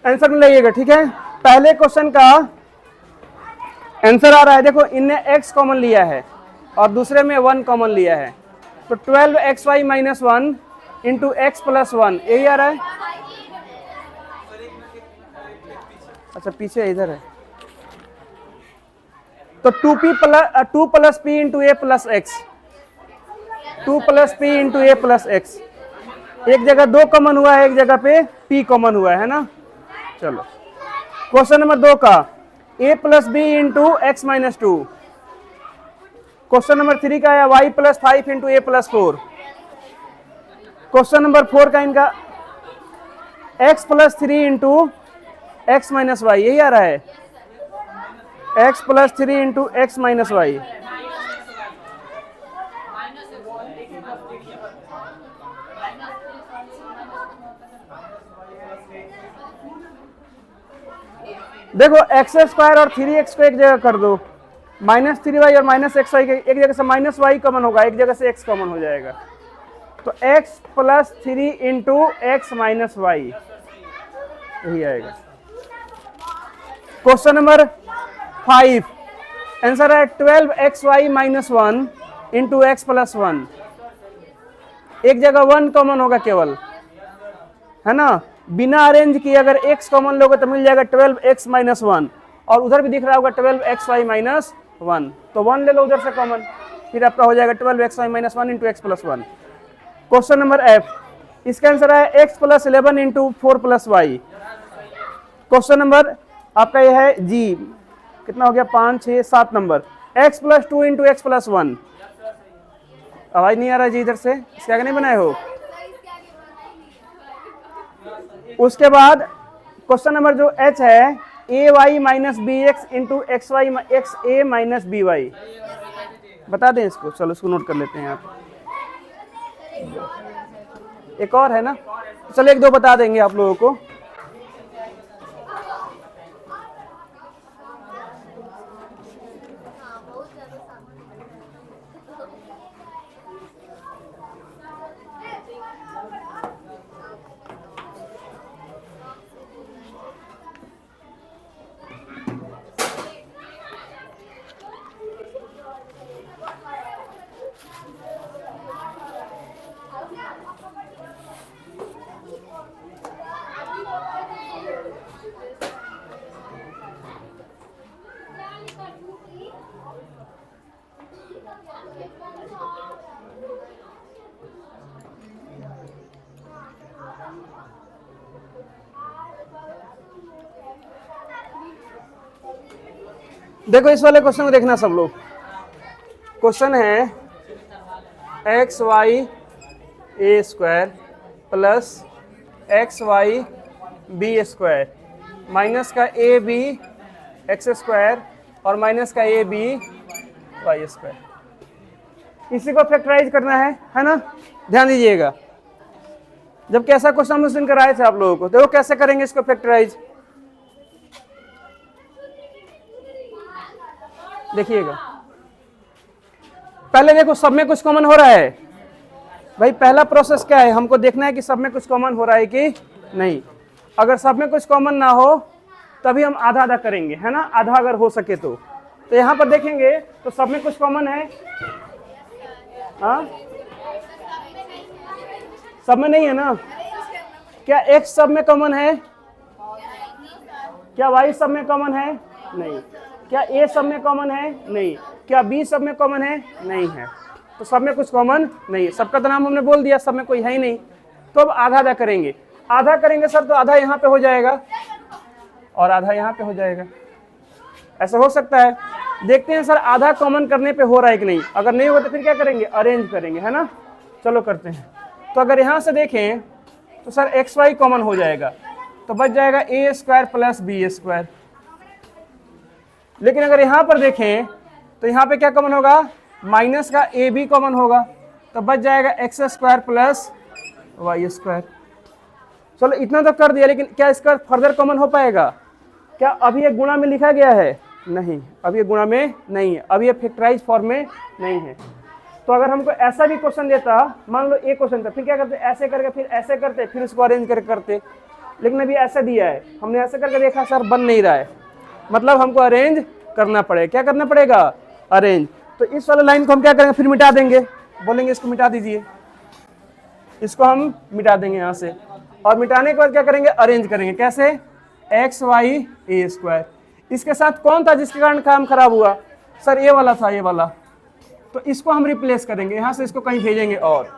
Answer में लाइएगा, ठीक है। पहले क्वेश्चन का आंसर आ रहा है, देखो इनने x कॉमन लिया है और दूसरे में 1 कॉमन लिया है, तो 12xy minus 1 into X plus 1, यही आ रहा है। अच्छा पीछे इधर है, तो 2 plus P into A plus X, 2 plus P into A plus X. एक जगह 2 कॉमन हुआ है, एक जगह पे p कॉमन हुआ है ना। चलो क्वेश्चन नंबर 2 का a plus B into X minus 2। Question number 3 का है y plus 5 into A plus 4। Question number 4 का इनका x plus 3 into X minus Y, यही आ रहा है, x plus 3 into X minus Y. देखो एक्स स्क्वायर और 3x को एक जगह कर दो, माइनस 3y और माइनस एक्स वाई, एक जगह से माइनस वाई कॉमन होगा, एक जगह से x कॉमन हो जाएगा, तो x plus 3 into X minus Y, यही आएगा। क्वेश्चन नंबर 5 आंसर है 12xy minus 1 into X plus 1। एक जगह 1 कॉमन होगा केवल, है ना। बिना अरेंज किए अगर x कॉमन लोगे तो मिल जाएगा 12x माइनस 1, और उधर भी दिख रहा होगा 12xy माइनस 1, तो 1 ले लो उधर से कॉमन, फिर आपका हो जाएगा 12xy minus 1 into X plus 1। Question number F, इसका आंसर है x plus 11 into 4 plus Y. Question number आपका यह है G, कितना हो गया 5 6 7 number, x plus 2 into X plus 1। आवाज नहीं आ रहा जी इधर से, इसके आगे नहीं बनाए हो। उसके बाद क्वेश्चन नंबर जो H है A Y minus B X into X Y X A minus B Y, बता दें इसको। चलो इसको नोट कर लेते हैं आप। एक और है ना, चलो एक दो बता देंगे आप लोगों को। देखो इस वाले क्वेश्चन को देखना सब लोग। क्वेश्चन है X Y A square plus X Y B square minus का ए बी एक्स स्क्वायर और माइनस का ए बी वाई स्क्वायर। इसी को फैक्टराइज करना है ना। ध्यान दीजिएगा, जबकि ऐसा क्वेश्चन हम उस दिन कराए थे आप लोगों को, देखो कैसे करेंगे इसको फैक्टराइज। देखिएगा, पहले देखो सब में कुछ कॉमन हो रहा है भाई। पहला प्रोसेस क्या है, हमको देखना है कि सब में कुछ कॉमन हो रहा है कि नहीं। अगर सब में कुछ कॉमन ना हो तभी हम आधा आधा करेंगे, है ना, आधा अगर हो सके तो यहाँ पर देखेंगे तो सब में कुछ कॉमन है। हाँ सब में नहीं है ना। क्या x सब में कॉमन है? क्या y सब में कॉमन है? नहीं। क्या a सब में कॉमन है? नहीं। क्या b सब में कॉमन है? नहीं है। तो सब में कुछ कॉमन नहीं है। सबका तो नाम हमने बोल दिया, सब में कोई है ही नहीं। तो अब आधा आधा करेंगे। आधा करेंगे सर तो आधा यहाँ पे हो जाएगा और आधा यहाँ पे हो जाएगा, ऐसा हो सकता है। देखते हैं सर आधा कॉमन करने पे हो रहा है कि नहीं। अगर नहीं होगा तो फिर क्या करेंगे, अरेंज करेंगे, है ना। चलो करते हैं। तो अगर यहाँ से देखें तो सर एक्स वाई कॉमन हो जाएगा, तो बच जाएगा ए स्क्वायर प्लस बी स्क्वायर। लेकिन अगर यहाँ पर देखें तो यहाँ पे क्या कॉमन होगा, माइनस का ए बी कॉमन होगा, तो बच जाएगा X square plus Y square. चलो इतना तो कर दिया, लेकिन क्या इसका फर्दर कॉमन हो पाएगा? क्या अभी ये गुणा में लिखा गया है? नहीं, अभी ये गुणा में नहीं है, अभी ये फैक्टराइज फॉर्म में नहीं है। तो अगर हमको ऐसा भी क्वेश्चन देता, मान लो एक क्वेश्चन था, फिर क्या करते, ऐसे करके फिर ऐसे करते, फिर इसको अरेंज करके करते, लेकिन अभी ऐसा दिया है, हमने ऐसे करके देखा सर बन नहीं रहा है, मतलब हमको अरेंज करना पड़ेगा। क्या करना पड़ेगा? अरेंज। तो इस वाले लाइन को हम क्या करेंगे, फिर मिटा देंगे, बोलेंगे इसको मिटा दीजिए, इसको हम मिटा देंगे यहाँ से, और मिटाने के बाद क्या करेंगे, अरेंज करेंगे। कैसे? X Y A square. इसके साथ कौन था जिसके कारण काम खराब हुआ? सर ये वाला था, ये वाला। तो इसको हम रिप्लेस करेंगे, यहाँ से इसको कहीं भेजेंगे, और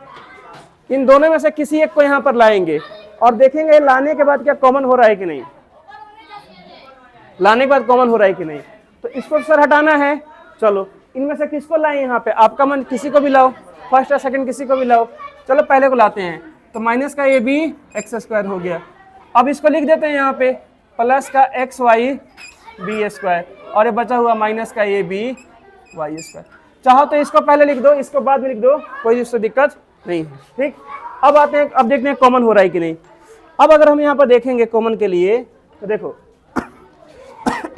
इन दोनों में से किसी एक को यहाँ पर लाएंगे और देखेंगे लाने के बाद क्या कॉमन हो रहा है कि नहीं, लाने के बाद कॉमन हो रहा है कि नहीं। तो इसको सर हटाना है, चलो इनमें से किसको लाए यहाँ पे, आपका मन किसी को भी लाओ, फर्स्ट या सेकंड किसी को भी लाओ। चलो पहले को लाते हैं, तो माइनस का ए बी एक्स स्क्वायर हो गया। अब इसको लिख देते हैं यहाँ पे प्लस का एक्स वाई बी स्क्वायर, और ये बचा हुआ माइनस का ए बी वाई स्क्वायर। चाहो तो इसको पहले लिख दो, इसको बाद में लिख दो, कोई इससे दिक्कत नहीं है। ठीक, अब आते हैं, अब देखते हैं कॉमन हो रहा है कि नहीं। अब अगर हम यहाँ पर देखेंगे कॉमन के लिए, तो देखो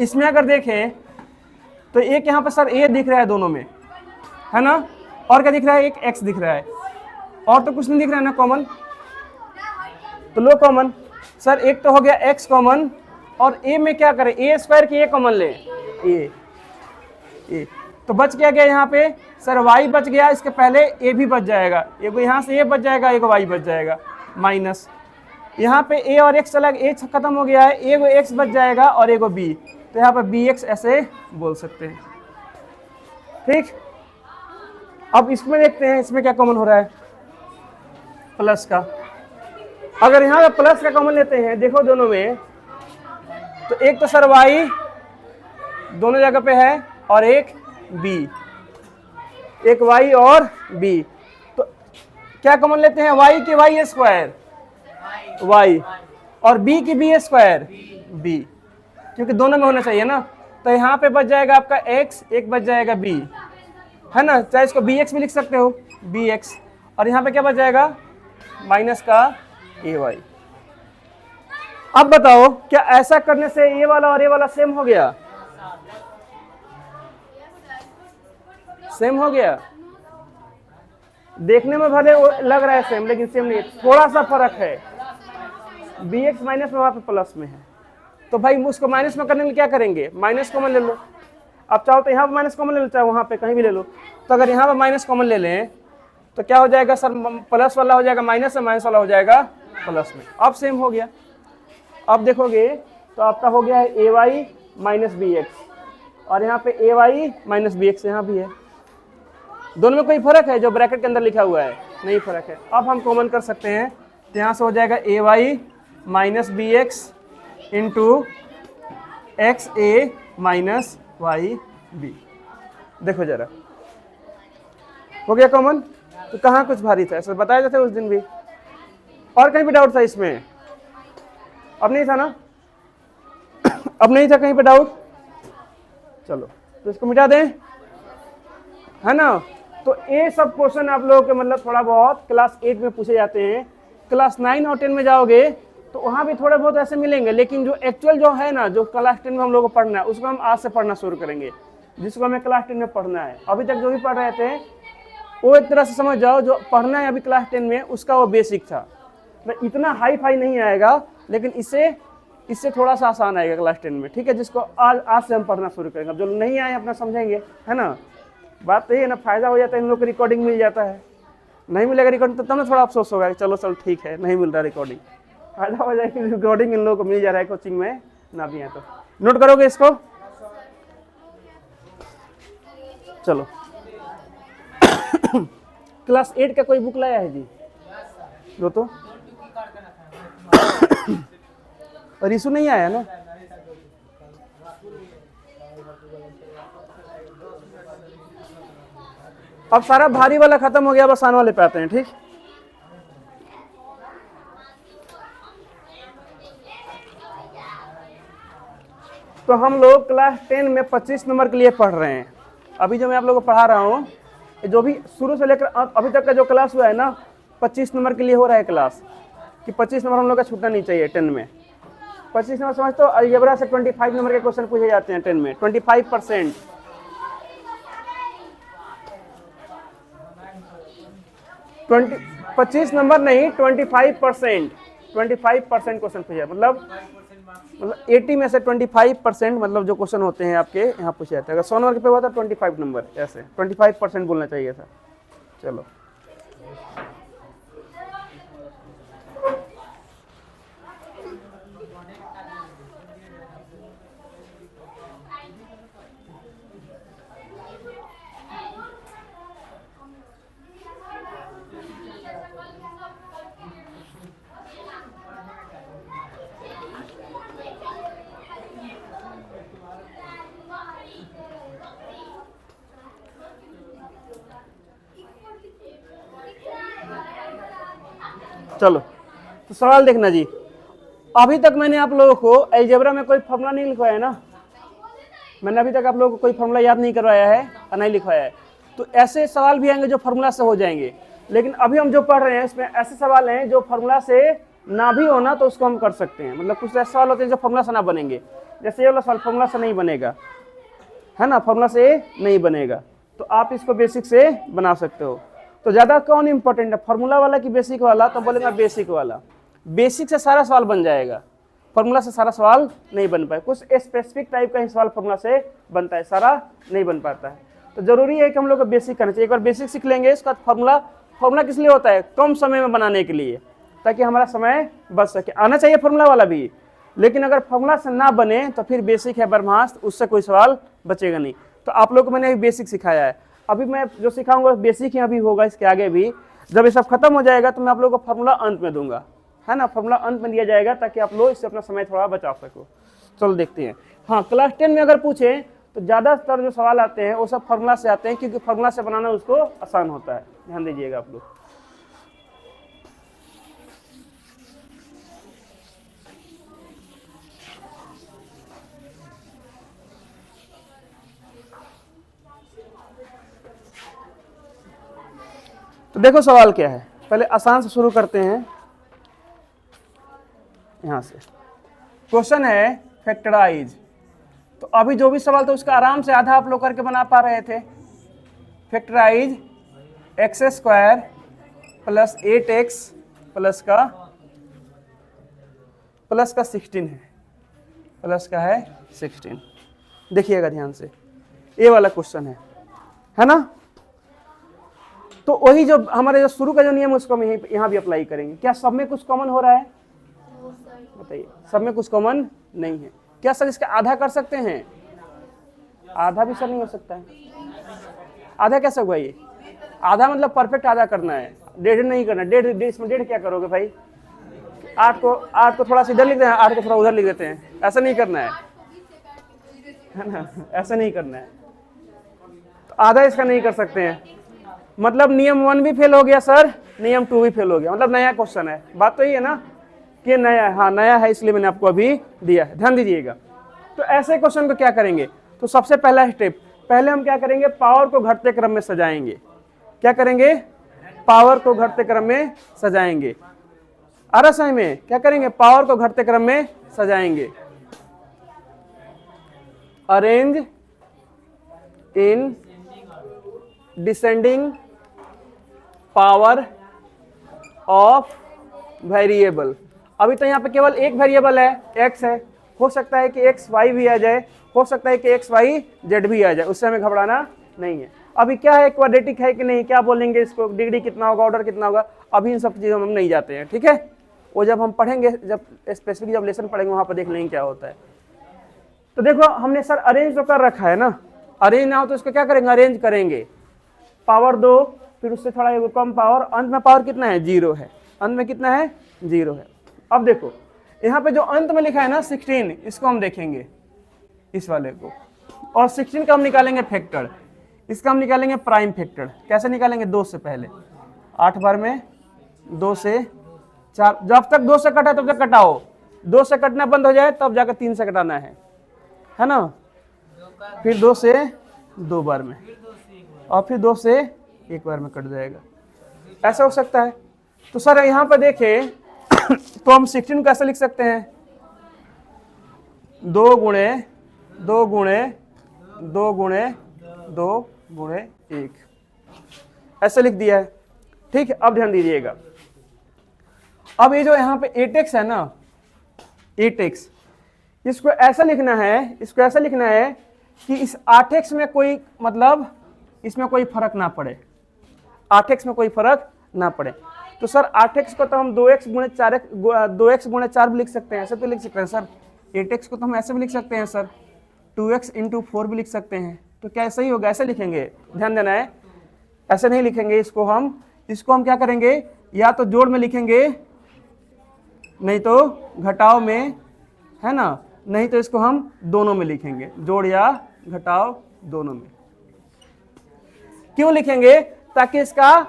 इसमें अगर देखें तो एक यहाँ पर सर ए दिख रहा है दोनों में, है ना, और क्या दिख रहा है, एक एक्स दिख रहा है, और तो कुछ नहीं दिख रहा है ना कॉमन, तो लो कॉमन। सर एक तो हो गया एक्स कॉमन, और ए में क्या करें, ए स्क्वायर की ए कॉमन ले, ए तो बच क्या गया यहाँ पे, सर वाई बच गया, इसके पहले ए भी बच जाएगा, एगो यहाँ से ए बच जाएगा, एगो वाई बच जाएगा, माइनस यहाँ पे ए और एक्स चला, ए खत्म हो गया है, एगो एक्स बच जाएगा और एगो बी, तो यहाँ पर बी एक्स ऐसे बोल सकते हैं। ठीक, अब इसमें देखते हैं इसमें क्या कॉमन हो रहा है, प्लस का। अगर यहाँ पे प्लस का कॉमन लेते हैं, देखो दोनों में, तो एक तो सर वाई दोनों जगह पे है, और एक बी, एक वाई और बी, तो क्या कॉमन लेते हैं, वाई की वाई स्क्वायर वाई, और बी की बी स्क्वायर बी, क्योंकि दोनों में होना चाहिए ना। तो यहाँ पे बच जाएगा आपका x, एक बच जाएगा b, है ना, चाहे इसको बी एक्स भी लिख सकते हो, बी एक्स, और यहाँ पे क्या बच जाएगा, माइनस का ए वाई। अब बताओ क्या ऐसा करने से ये वाला और ये वाला सेम हो गया, सेम हो गया? देखने में भले लग रहा है सेम, लेकिन सेम नहीं है, थोड़ा सा फर्क है, बी एक्स माइनस में वहां पे प्लस में है, तो भाई उसको माइनस में करने के लिए क्या करेंगे, माइनस कॉमन ले लो। अब चाहो तो यहाँ पर माइनस कॉमन ले लो, चाहे वहाँ पे कहीं भी ले लो। तो अगर यहाँ पर माइनस कॉमन ले लें तो क्या हो जाएगा सर, प्लस वाला हो जाएगा माइनस, और माइनस वाला हो जाएगा प्लस में, अब सेम हो गया। अब देखोगे तो आपका हो गया है A Y minus B x, और यहाँ पे ए वाई माइनस बी एक्स यहाँ भी है। दोनों में कोई फर्क है जो ब्रैकेट के अंदर लिखा हुआ है? नहीं फर्क है। अब हम कॉमन कर सकते हैं, तो यहाँ से हो जाएगा A Y minus B X into X A minus Y B. देखो जरा, हो गया कॉमन। तो कहाँ कुछ भारी था, ऐसा बताया जाता है उस दिन भी, और कहीं भी डाउट था इसमें? अब नहीं था ना, अब नहीं था कहीं पे डाउट? चलो तो इसको मिटा दें, है ना। तो ये सब क्वेश्चन आप लोगों के मतलब थोड़ा बहुत क्लास 8 में पूछे जाते हैं। क्लास 9 और 10 में जाओगे तो वहाँ भी थोड़े बहुत ऐसे मिलेंगे, लेकिन जो एक्चुअल जो है ना, जो क्लास 10 में हम लोग को पढ़ना है, उसको हम आज से पढ़ना शुरू करेंगे, जिसको हमें क्लास 10 में पढ़ना है। अभी तक जो भी पढ़ रहे थे वो एक तरह से समझ जाओ, जो पढ़ना है अभी क्लास 10 में उसका वो बेसिक था। तो इतना हाई फाई नहीं आएगा, लेकिन इससे थोड़ा सा आसान आएगा क्लास 10 में, ठीक है, जिसको आज से हम पढ़ना शुरू करेंगे। अब जो नहीं आए अपना समझेंगे, है ना। बात तो ये है ना, फायदा हो जाता है, इन लोग को रिकॉर्डिंग मिल जाता है। नहीं मिलेगा रिकॉर्डिंग तो तब ना थोड़ा अफसोस होगा, चलो ठीक है नहीं मिल रहा रिकॉर्डिंग, फायदा हो जाएगा, रिकॉर्डिंग इन लोगों को मिल जा रहा है कोचिंग में, ना भी है तो नोट करोगे इसको। चलो क्लास 8 का कोई बुक लाया है जी? दो तो और इशू नहीं आया ना? अब सारा भारी वाला खत्म हो गया, बस आसान वाले पे आते हैं। ठीक, तो हम लोग क्लास 10 में 25 नंबर के लिए पढ़ रहे हैं। अभी जो मैं आप लोगों को पढ़ा रहा हूँ, जो भी शुरू से लेकर अभी तक का जो क्लास हुआ है ना, 25 नंबर के लिए हो रहा है क्लास, कि 25 नंबर हम लोग का छूटना नहीं चाहिए 10 में। 25 नंबर समझ तो अलजेब्रा से 25 नंबर के क्वेश्चन पूछे जाते हैं 10 में, 25%। 25 नंबर नहीं, 25%। 25% क्वेश्चन पूछा, मतलब 80 में से 25% मतलब जो क्वेश्चन होते हैं आपके यहाँ पूछे जाते हैं। अगर 100 नंबर के पे हुआ था 25 नंबर, ऐसे 25% बोलना चाहिए था। चलो चलो तो सवाल देखना जी। अभी तक मैंने आप लोगों को अलजेब्रा में कोई फॉर्मूला नहीं लिखवाया है ना, मैंने अभी तक आप लोगों को कोई फॉर्मूला याद नहीं करवाया है और नहीं लिखवाया है। तो ऐसे सवाल भी आएंगे जो फॉर्मूला से हो जाएंगे, लेकिन अभी हम जो पढ़ रहे हैं इसमें ऐसे सवाल हैं जो फॉर्मूला से ना भी होना तो उसको हम कर सकते हैं। मतलब कुछ ऐसे सवाल होते हैं जो फॉर्मूला से ना बनेंगे, जैसे ये वाला सवाल फॉर्मूला से नहीं बनेगा, है ना, फॉर्मूला से नहीं बनेगा, तो आप इसको बेसिक से बना सकते हो। तो ज़्यादा कौन इंपॉर्टेंट है, फॉर्मूला वाला कि बेसिक वाला? तो बोलेगा बेसिक वाला। बेसिक से सारा सवाल बन जाएगा, फॉर्मूला से सारा सवाल नहीं बन पाए। कुछ स्पेसिफिक टाइप का ही सवाल फॉर्मूला से बनता है, सारा नहीं बन पाता है। तो जरूरी है कि हम लोग को बेसिक करना चाहिए। एक बार बेसिक सीख लेंगे इसका फॉर्मूला किस लिए होता है? कम समय में बनाने के लिए, ताकि हमारा समय बच सके। आना चाहिए फॉर्मूला वाला भी, लेकिन अगर फॉर्मूला से ना बने तो फिर बेसिक है बरमास्त, उससे कोई सवाल बचेगा नहीं। तो आप लोग को मैंने अभी बेसिक सिखाया है, अभी मैं जो सिखाऊंगा बेसिक ही अभी होगा, इसके आगे भी जब ये सब खत्म हो जाएगा तो मैं आप लोगों को फॉर्मूला अंत में दूंगा, है ना, फॉर्मूला अंत में दिया जाएगा ताकि आप लोग इससे अपना समय थोड़ा बचा सको। चलो देखते हैं। हाँ, क्लास 10 में अगर पूछें तो ज़्यादातर जो सवाल आते हैं वो सब फॉर्मूला से आते हैं, क्योंकि फॉर्मूला से बनाना उसको आसान होता है। ध्यान दीजिएगा आप लोग। तो देखो सवाल क्या है, पहले आसान से शुरू करते हैं। यहां से क्वेश्चन है फैक्टराइज। तो अभी जो भी सवाल था उसका आराम से आधा आप लोग करके बना पा रहे थे। Factorise x² plus 8x plus का 16 है, प्लस का है 16। देखिएगा ध्यान से, ये वाला क्वेश्चन है ना। तो वही जो हमारे जो शुरू का जो नियम है उसको हम यहाँ भी अप्लाई करेंगे। क्या सब में कुछ कॉमन हो रहा है? बताइए, सब में कुछ कॉमन नहीं है। क्या सर इसका आधा कर सकते हैं? आधा भी सर नहीं हो सकता है। आधा कैसे हुआ ये? आधा मतलब परफेक्ट आधा करना है, डेढ़ नहीं करना। डेढ़ इसमें डेढ़ क्या करोगे भाई? 8 को थोड़ा सा इधर लिख देते हैं, 8 को थोड़ा उधर लिख देते हैं, ऐसा नहीं करना है ना, ऐसा नहीं करना है। तो आधा इसका नहीं कर सकते हैं, मतलब नियम 1 भी फेल हो गया सर, नियम 2 भी फेल हो गया। मतलब नया क्वेश्चन है, बात तो ये है ना कि नया है। हाँ नया है, इसलिए मैंने आपको अभी दिया है, ध्यान दीजिएगा। तो ऐसे क्वेश्चन को क्या करेंगे? तो सबसे पहला स्टेप, पहले हम क्या करेंगे? पावर को घटते क्रम में सजाएंगे। क्या करेंगे? पावर को घटते क्रम में सजाएंगे। समझ में क्या करेंगे? पावर को घटते क्रम में सजाएंगे। Arrange in descending power of variable. अभी तो यहाँ पे केवल एक वेरिएबल है, x है। हो सकता है कि x y भी आ जाए, हो सकता है कि x y z भी आ जाए, उससे हमें घबराना नहीं है। अभी क्या है, क्वाड्रेटिक है कि नहीं, क्या बोलेंगे इसको, डिग्री कितना होगा, ऑर्डर कितना होगा, अभी इन सब चीज़ों में हम नहीं जाते हैं, ठीक है। वो जब हम पढ़ेंगे, जब स्पेसिफिक जब लेसन पढ़ेंगे वहाँ पर देख लेंगे क्या होता है। तो देखो हमने सर अरेंज तो कर रखा है ना, अरेंज ना हो तो इसको क्या करेंगे? अरेंज करेंगे। पावर 2, फिर उससे थोड़ा कम पावर, अंत में पावर कितना है? 0 है। अंत में कितना है? 0 है। अब देखो यहाँ पे जो अंत में लिखा है ना 16, इसको हम देखेंगे, इस वाले को, और 16 का हम निकालेंगे फैक्टर, इसका हम निकालेंगे प्राइम फैक्टर। कैसे निकालेंगे? 2 से पहले, 8 बार में 2 से 4, जब तक 2 से कटा तब तक कटाओ, 2 से कटना बंद हो जाए तब जाकर 3 से कटाना है ना। फिर 2 से 2 बार में, और फिर 2 से 1 बार में कट जाएगा, ऐसा हो सकता है। तो सर यहाँ पर देखें तो हम 16 कैसे लिख सकते हैं? 2 गुणे 2 गुणे 2 गुणे 2 गुणे 1, ऐसे लिख दिया है, ठीक है। अब ध्यान दीजिएगा, अब ये जो यहाँ पे 8x है ना, 8x, इसको ऐसा लिखना है, इसको ऐसा लिखना है कि इस 8x में कोई मतलब इसमें कोई फर्क ना पड़े, 8x में कोई फर्क ना पड़े। तो सर 8x को तो हम 2x गुणे 4 भी लिख सकते हैं, ऐसे तो लिख सकते हैं सर। 8x को तो हम ऐसे भी लिख सकते हैं सर, 2x इंटू 4 भी लिख सकते हैं। तो क्या ऐसा ही होगा? ऐसे लिखेंगे, ध्यान देना है, ऐसे नहीं लिखेंगे इसको हम क्या करेंगे, या तो जोड़ में लिखेंगे, नहीं तो घटाव में, है ना, नहीं तो इसको हम दोनों में लिखेंगे, जोड़ या घटाव दोनों में। क्यों लिखेंगे? ताकि इसका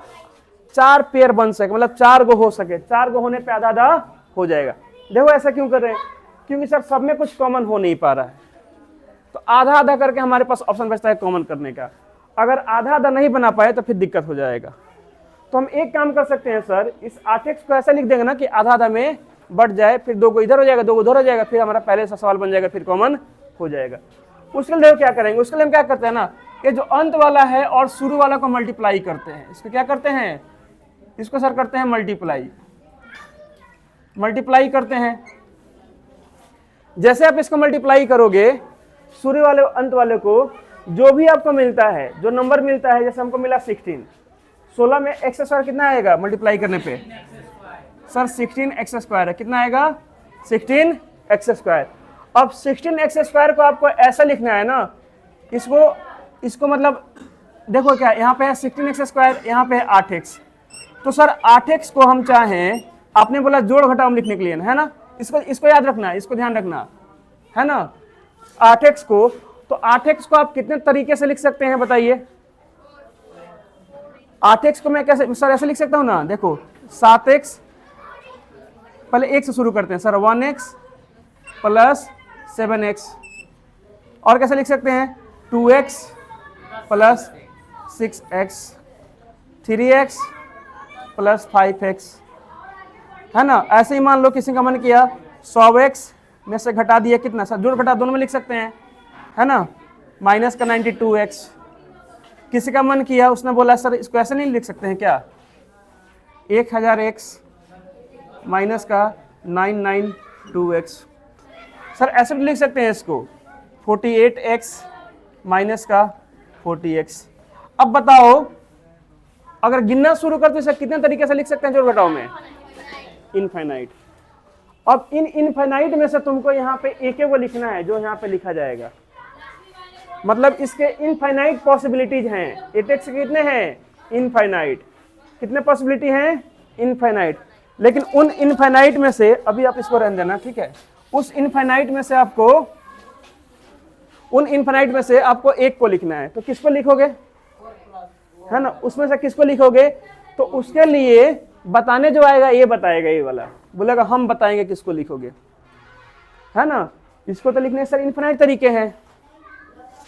4 पेयर बन सके, मतलब 4 गो हो सके, 4 गो होने पे आधा आधा हो जाएगा। देखो ऐसा क्यों कर रहे हैं? क्योंकि सर सब में कुछ कॉमन हो नहीं पा रहा है, तो आधा आधा करके हमारे पास ऑप्शन बचता है कॉमन करने का। अगर आधा आधा नहीं बना पाए तो फिर दिक्कत हो जाएगा। तो हम एक काम कर सकते हैं सर, इस 8x को ऐसा लिख देंगे ना कि आधा आधा में बढ़ जाए, फिर 2 को इधर हो जाएगा, 2 को उधर हो जाएगा, फिर हमारा पहले से सवाल बन जाएगा, फिर कॉमन हो जाएगा। उसके लिए क्या करेंगे? उसके लिए हम क्या करते हैं ना, ये जो अंत वाला है और शुरू वाला को मल्टीप्लाई करते हैं। इसको क्या करते हैं? इसको सर करते हैं मल्टीप्लाई करते हैं। जैसे आप इसको मल्टीप्लाई करोगे, शुरू वाले अंत वाले को, जो भी आपको मिलता है, जो नंबर मिलता है, जैसे हमको मिला 16, 16 में एक्स स्क्वायर कितना आएगा मल्टीप्लाई करने पे? सर 16x² है, कितना आएगा? 16x²। अब 16x² को आपको ऐसा लिखना है ना, इसको मतलब देखो क्या, यहाँ पे है 16x², यहाँ पे है 8x। तो सर 8x को हम चाहें, आपने बोला जोड़ घटाव में लिखने के लिए, है ना, इसको याद रखना, इसको ध्यान रखना, है ना। 8x को, तो 8x को आप कितने तरीके से लिख सकते हैं बताइए? 8x को मैं कैसे सर ऐसे लिख सकता हूं ना, देखो 7x, पहले 1 से शुरू करते हैं सर, 1x प्लस 7x, और कैसे लिख सकते हैं? 2x plus 6x, 3x plus 5x, है ना। ऐसे ही मान लो किसी का मन किया 100x में से घटा दिया, कितना सर? जोड़ घटा दोनों में लिख सकते हैं, है ना, माइनस का 92x। किसी का मन किया, उसने बोला सर इसको ऐसे नहीं लिख सकते हैं क्या? 1000x माइनस का 992x, सर ऐसे भी लिख सकते हैं इसको, 48x माइनस का 40x। अब बताओ, अगर गिनना शुरू करते हैं कितने तरीके से लिख सकते हैं जोड़ घटाव में? इनफाइनाइट। अब इन इनफाइनाइट में से तुमको यहाँ पे एक वो लिखना है जो यहाँ पे लिखा जाएगा, मतलब इसके इनफाइनाइट पॉसिबिलिटीज हैं। 8x के कितने हैं? इनफाइनाइट। कितने पॉसिबिलिटी हैं? इनफाइनाइट। लेकिन उन इनफाइनाइट में से, अभी आप इसको रहने देना, ठीक है, उस इनफाइनाइट में से आपको एक को लिखना है। तो किसको लिखोगे, है ना, उसमें से किसको लिखोगे? तो उसके लिए बताने जो आएगा ये बताएगा, ये वाला बोलेगा हम बताएंगे किसको लिखोगे, है ना। इसको तो लिखने सर इनफाइनाइट तरीके हैं,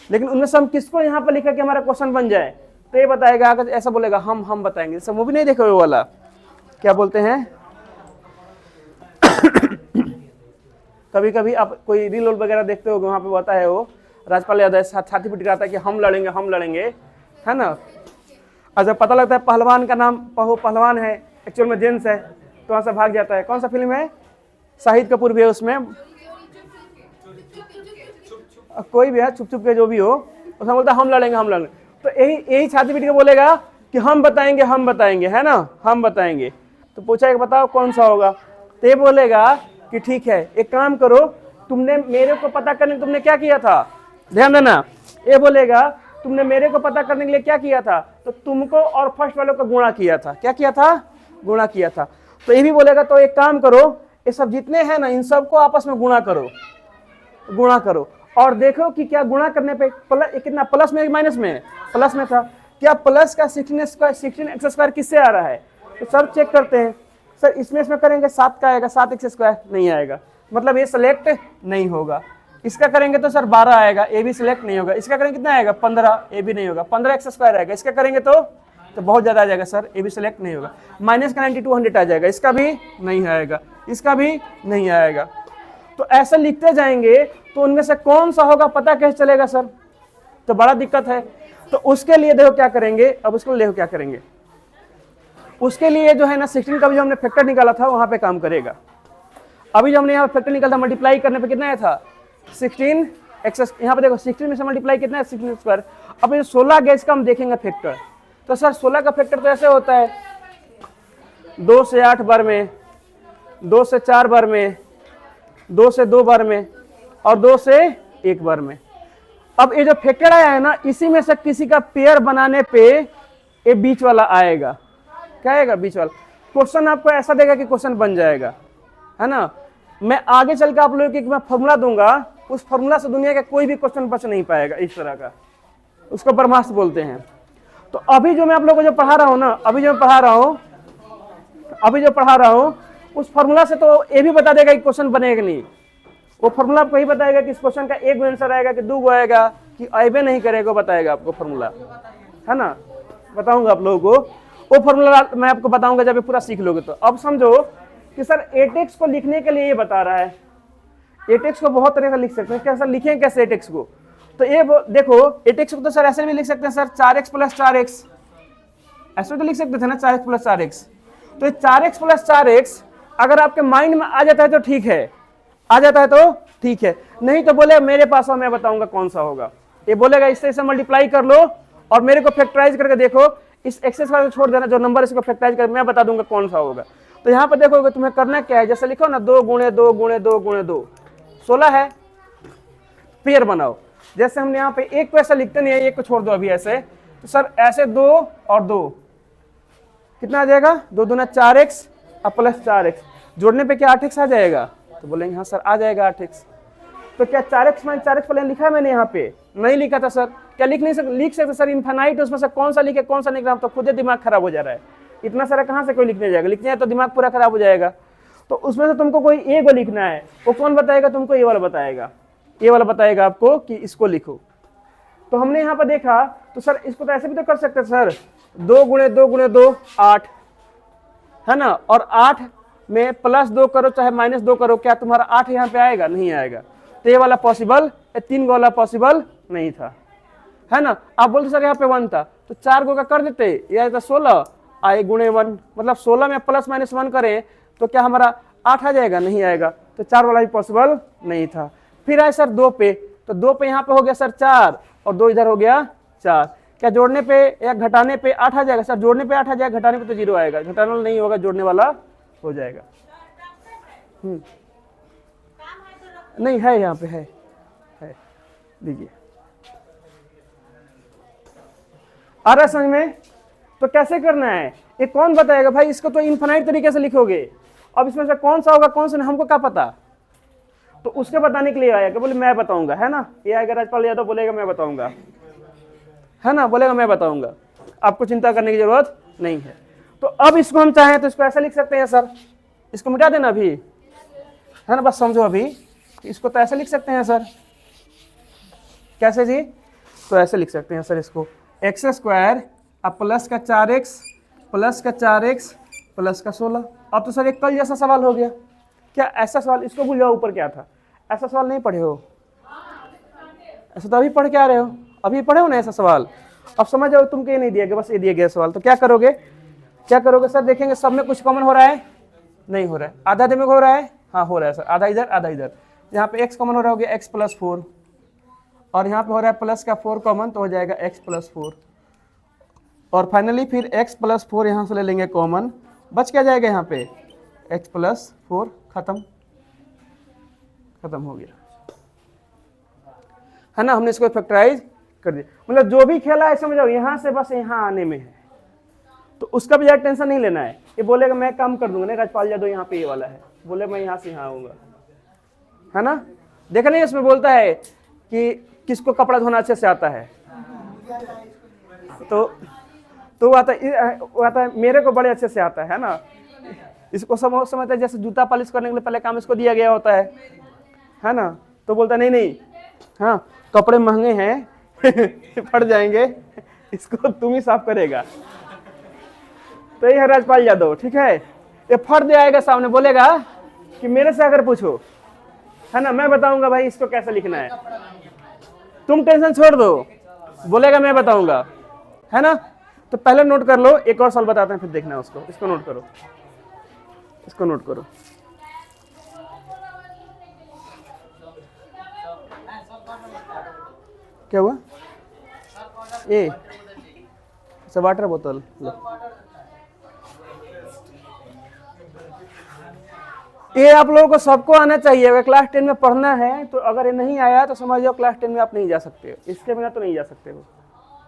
लेकिन उनमें से हम किसको यहाँ पर लिखा कि हमारा क्वेश्चन बन जाए, तो ये बताएगा। अगर ऐसा बोलेगा हम बताएंगे। सब मूवी नहीं देखो वो वाला, क्या बोलते हैं कभी कभी आप कोई रील वगैरह देखते हो, वहां पे होता है वो राजपाल यादव छाती पीट रहा था कि हम लड़ेंगे, है ना। और जब पता लगता है पहलवान का नाम पहलवान है, एक्चुअल में जेंट्स है, तो वहां से भाग जाता है। कौन सा फिल्म है? शाहिद कपूर भी है उसमें, कोई भी है, छुप के जो भी हो, उसमें बोलता है हम लड़ेंगे। तो यही छाती पीट के बोलेगा कि हम बताएंगे, है ना, हम बताएंगे। तो पूछा कि बताओ कौन सा होगा, तो ये बोलेगा कि ठीक है, एक काम करो, तुमने मेरे को पता करने तुमने क्या किया था, ध्यान देना। ये बोलेगा तुमने मेरे को पता करने के लिए क्या किया था, तो तुमको और फर्स्ट वालों को गुणा किया था। क्या किया था? गुणा किया था। तो ये भी बोलेगा तो एक काम करो, ये सब जितने हैं ना, इन सबको आपस में गुणा करो और देखो कि क्या गुणा करने पे कितना, प्लस में माइनस में? प्लस में था। क्या प्लस का 16x² किससे आ रहा है? तो सब चेक करते हैं। सर इसमें करेंगे 7 का आएगा, 7x² नहीं आएगा, मतलब ये सिलेक्ट नहीं होगा। इसका करेंगे तो सर 12 आएगा, ये भी सिलेक्ट नहीं होगा। इसका करेंगे कितना आएगा? 15, ये भी नहीं होगा। 15x² आएगा। इसका करेंगे तो बहुत ज्यादा आ जाएगा सर, ये भी सिलेक्ट नहीं होगा। माइनस का 9200 आ जाएगा, इसका भी नहीं आएगा, इसका भी नहीं आएगा। तो ऐसे लिखते जाएंगे तो उनमें से कौन सा होगा पता कैसे चलेगा सर? तो बड़ा दिक्कत है। तो उसके लिए देखो क्या करेंगे, अब उसके लिए देखो क्या करेंगे। उसके लिए जो है ना 16 का भी जो हमने फैक्टर निकाला था वहां पे काम करेगा। अभी जो हमने यहाँ फैक्टर निकाला था मल्टीप्लाई करने पे कितना आया था 16 एक्स, यहाँ पे देखो 16 में से मल्टीप्लाई कितना है 16 स्क्वायर। अब ये 16 गया इसका हम देखेंगे फैक्टर। तो सर 16 का फैक्टर तो ऐसे होता है 2 से 8 बार में, 2 से 4 बार में, 2 से 2 बार में और 2 से 1 बार में। अब ये जो फैक्टर आया है ना इसी में से किसी का पेयर बनाने पे ये बीच वाला आएगा। क्या आएगा बीच वाला। क्वेश्चन आपको ऐसा देगा कि क्वेश्चन बन जाएगा, है ना। मैं आगे चल के आप लोगों को मैं फॉर्मूला दूंगा, उस फॉर्मूला से दुनिया का कोई भी क्वेश्चन बच नहीं पाएगा इस तरह का, उसको ब्रह्मास्त्र बोलते हैं। तो अभी जो मैं आप लोगों को जो पढ़ा रहा हूं ना, अभी जो पढ़ा रहा हूं उस फॉर्मूला से तो ये भी बता देगा कि क्वेश्चन बनेगा नहीं। वो फॉर्मूला आपको यही बताएगा कि इस क्वेश्चन का एक आंसर आएगा कि 2 आएगा कि आएबे नहीं करेगा, बताएगा आपको फॉर्मूला, है ना। बताऊंगा आप लोगों को वो फॉर्मूला, मैं आपको बताऊंगा जब ये पूरा सीख लोगे। तो अब समझो कि सर 8x को लिखने के लिए ये बता रहा है। 8x को बहुत तरह से लिख सकते हैं, कैसे लिखें, कैसे 8x को। तो ये देखो 8x को तो सर ऐसे भी लिख सकते हैं सर 4x + 4x, ऐसे तो लिख सकते थे ना 4x + 4x। तो 4x + 4x अगर आपके माइंड में आ जाता है तो ठीक है, आ जाता है तो ठीक है, नहीं तो बोले मेरे पास हो, मैं बताऊंगा कौन सा होगा। ये बोलेगा इससे इसे मल्टीप्लाई कर लो और मेरे को फैक्टराइज करके देखो, इस एक्सेस वाले छोड़ देना, जो नंबर इसको फैक्टराइज कर मैं बता दूंगा कौन सा होगा। तो यहाँ पर देखोगे तुम्हें करना क्या है, जैसे लिखो ना 2 × 2 × 2 × 2 16 है, पेयर बनाओ। जैसे हमने यहाँ पे एक को ऐसा लिखते नहीं है, एक को छोड़ दो अभी ऐसे, तो सर ऐसे 2 और 2 कितना आ जाएगा 2 दूना 4x और प्लस 4x, जोड़ने पे क्या 8x आ जाएगा। तो बोलेंगे हाँ सर आ जाएगा 8x। तो क्या 4x - 4x प्लेन लिखा है मैंने यहाँ पे, नहीं लिखा था सर। क्या लिख नहीं सकते, लिख सकते सर इनफाइनाइट, उसमें से कौन सा लिखे कौन सा निकला, तो खुद ही दिमाग खराब हो जा रहा है। इतना सारा कहाँ से कोई लिखने जाएगा, लिखने जाए तो दिमाग पूरा खराब हो जाएगा। तो उसमें से तुमको कोई ए को लिखना है, वो कौन बताएगा तुमको, ये वाला बताएगा, ये वाला बताएगा आपको कि इसको लिखो। तो हमने यहाँ पर देखा, तो सर इसको तो ऐसे भी तो कर सकते सर 2 × 2 × 2 8, है ना, और 8 में +2 करो चाहे -2 करो, क्या तुम्हारा 8 यहाँ पे आएगा, नहीं आएगा। तो ये वाला पॉसिबल, 3 वाला पॉसिबल नहीं था, है ना। आप बोलते सर यहाँ पे 1 था, तो 4 का कर देते, ये आता 16 आए × 1, मतलब 16 में +- 1 करें तो क्या हमारा 8 आ जाएगा, नहीं आएगा। तो 4 वाला भी पॉसिबल नहीं था। फिर आए सर 2 पे, तो 2 पे यहाँ पे हो गया सर 4 और 2 इधर हो गया 4। क्या जोड़ने पे या घटाने पे 8 आ जाएगा सर, जोड़ने पे 8 आ जाएगा, घटाने पे तो 0 आएगा, घटाने वाला नहीं होगा, जोड़ने वाला हो जाएगा। नहीं है यहाँ पे है लीजिए, आ रहा है समझ में। तो कैसे करना है ये कौन बताएगा भाई, इसको तो इनफाइनाइट तरीके से लिखोगे। अब इसमें से कौन सा होगा कौन सा नहीं, हमको क्या पता। तो उसके बताने के लिए आया कि बोले मैं बताऊंगा, है ना। ये आएगा राजपाल यादव बोलेगा मैं बताऊंगा, है ना, बोलेगा मैं बताऊंगा, आपको चिंता करने की जरूरत नहीं है। तो अब इसको हम चाहें तो इसको ऐसा लिख सकते हैं सर, इसको मिटा देना अभी, है ना, बस समझो अभी इसको तो ऐसे लिख सकते हैं सर, कैसे जी, तो ऐसे लिख सकते हैं सर इसको x² अब प्लस का 4x प्लस का 4x प्लस का 16। अब तो सर एक कल जैसा सवाल हो गया। क्या ऐसा सवाल, इसको भूल जाओ ऊपर क्या था, ऐसा सवाल नहीं पढ़े हो, ऐसा तो अभी पढ़ के आ रहे हो, अभी पढ़े हो ना ऐसा सवाल। अब समझ जाओ तुमको ये नहीं दिया गया, बस ये दिया गया सवाल। तो क्या करोगे, क्या करोगे सर, देखेंगे सब में कुछ कॉमन हो रहा है, नहीं हो रहा है, आधा आधे में हो रहा है, हाँ हो रहा है सर, आधा इधर आधा इधर। यहाँ पे x कॉमन हो रहा हो गया x + 4 और यहाँ पे हो रहा है प्लस का 4 कॉमन, तो हो जाएगा x + 4 और फाइनली फिर x + 4 यहाँ से ले लेंगे कॉमन, बच क्या जाएगा यहाँ पे x + 4, खत्म हो गया, है ना। हमने इसको फैक्टराइज कर दिया, मतलब जो भी खेला है समझ जाओ यहाँ से बस यहाँ आने में है, तो उसका भी ज़्यादा टेंशन नहीं लेना है। ये बोलेगा मैं काम कर दूंगा, नहीं राजपाल यादव यहाँ पे ये वाला है, बोले मैं यहाँ से यहाँ आऊँगा, है ना। देखा नहीं इसमें बोलता है कि किसको कपड़ा धोना अच्छे से आता है, तो आता है मेरे को बड़े अच्छे से आता है ना। इसको समझता है जैसे जूता पॉलिश करने के लिए पहले काम इसको दिया गया होता है ना। तो बोलता नहीं नहीं, हाँ कपड़े महंगे हैं फट जाएंगे, इसको तुम ही साफ करेगा। तो ये है राजपाल यादव, ठीक है। ये फट दे आएगा सामने, बोलेगा कि मेरे से अगर पूछो, है ना, मैं बताऊंगा भाई इसको कैसे लिखना है, तुम टेंशन छोड़ दो, बोलेगा मैं बताऊंगा, है ना। तो पहले नोट कर लो, एक और सवाल बताते हैं फिर देखना उसको। इसको नोट करो, इसको नोट करो। क्या हुआ? ए अच्छा, वाटर बोतल लो। ये आप लोगों को सबको आना चाहिए। अगर क्लास 10 में पढ़ना है तो अगर ये नहीं आया तो समझ जाओ क्लास 10 में आप नहीं जा सकते, इसके बिना तो नहीं जा सकते हो।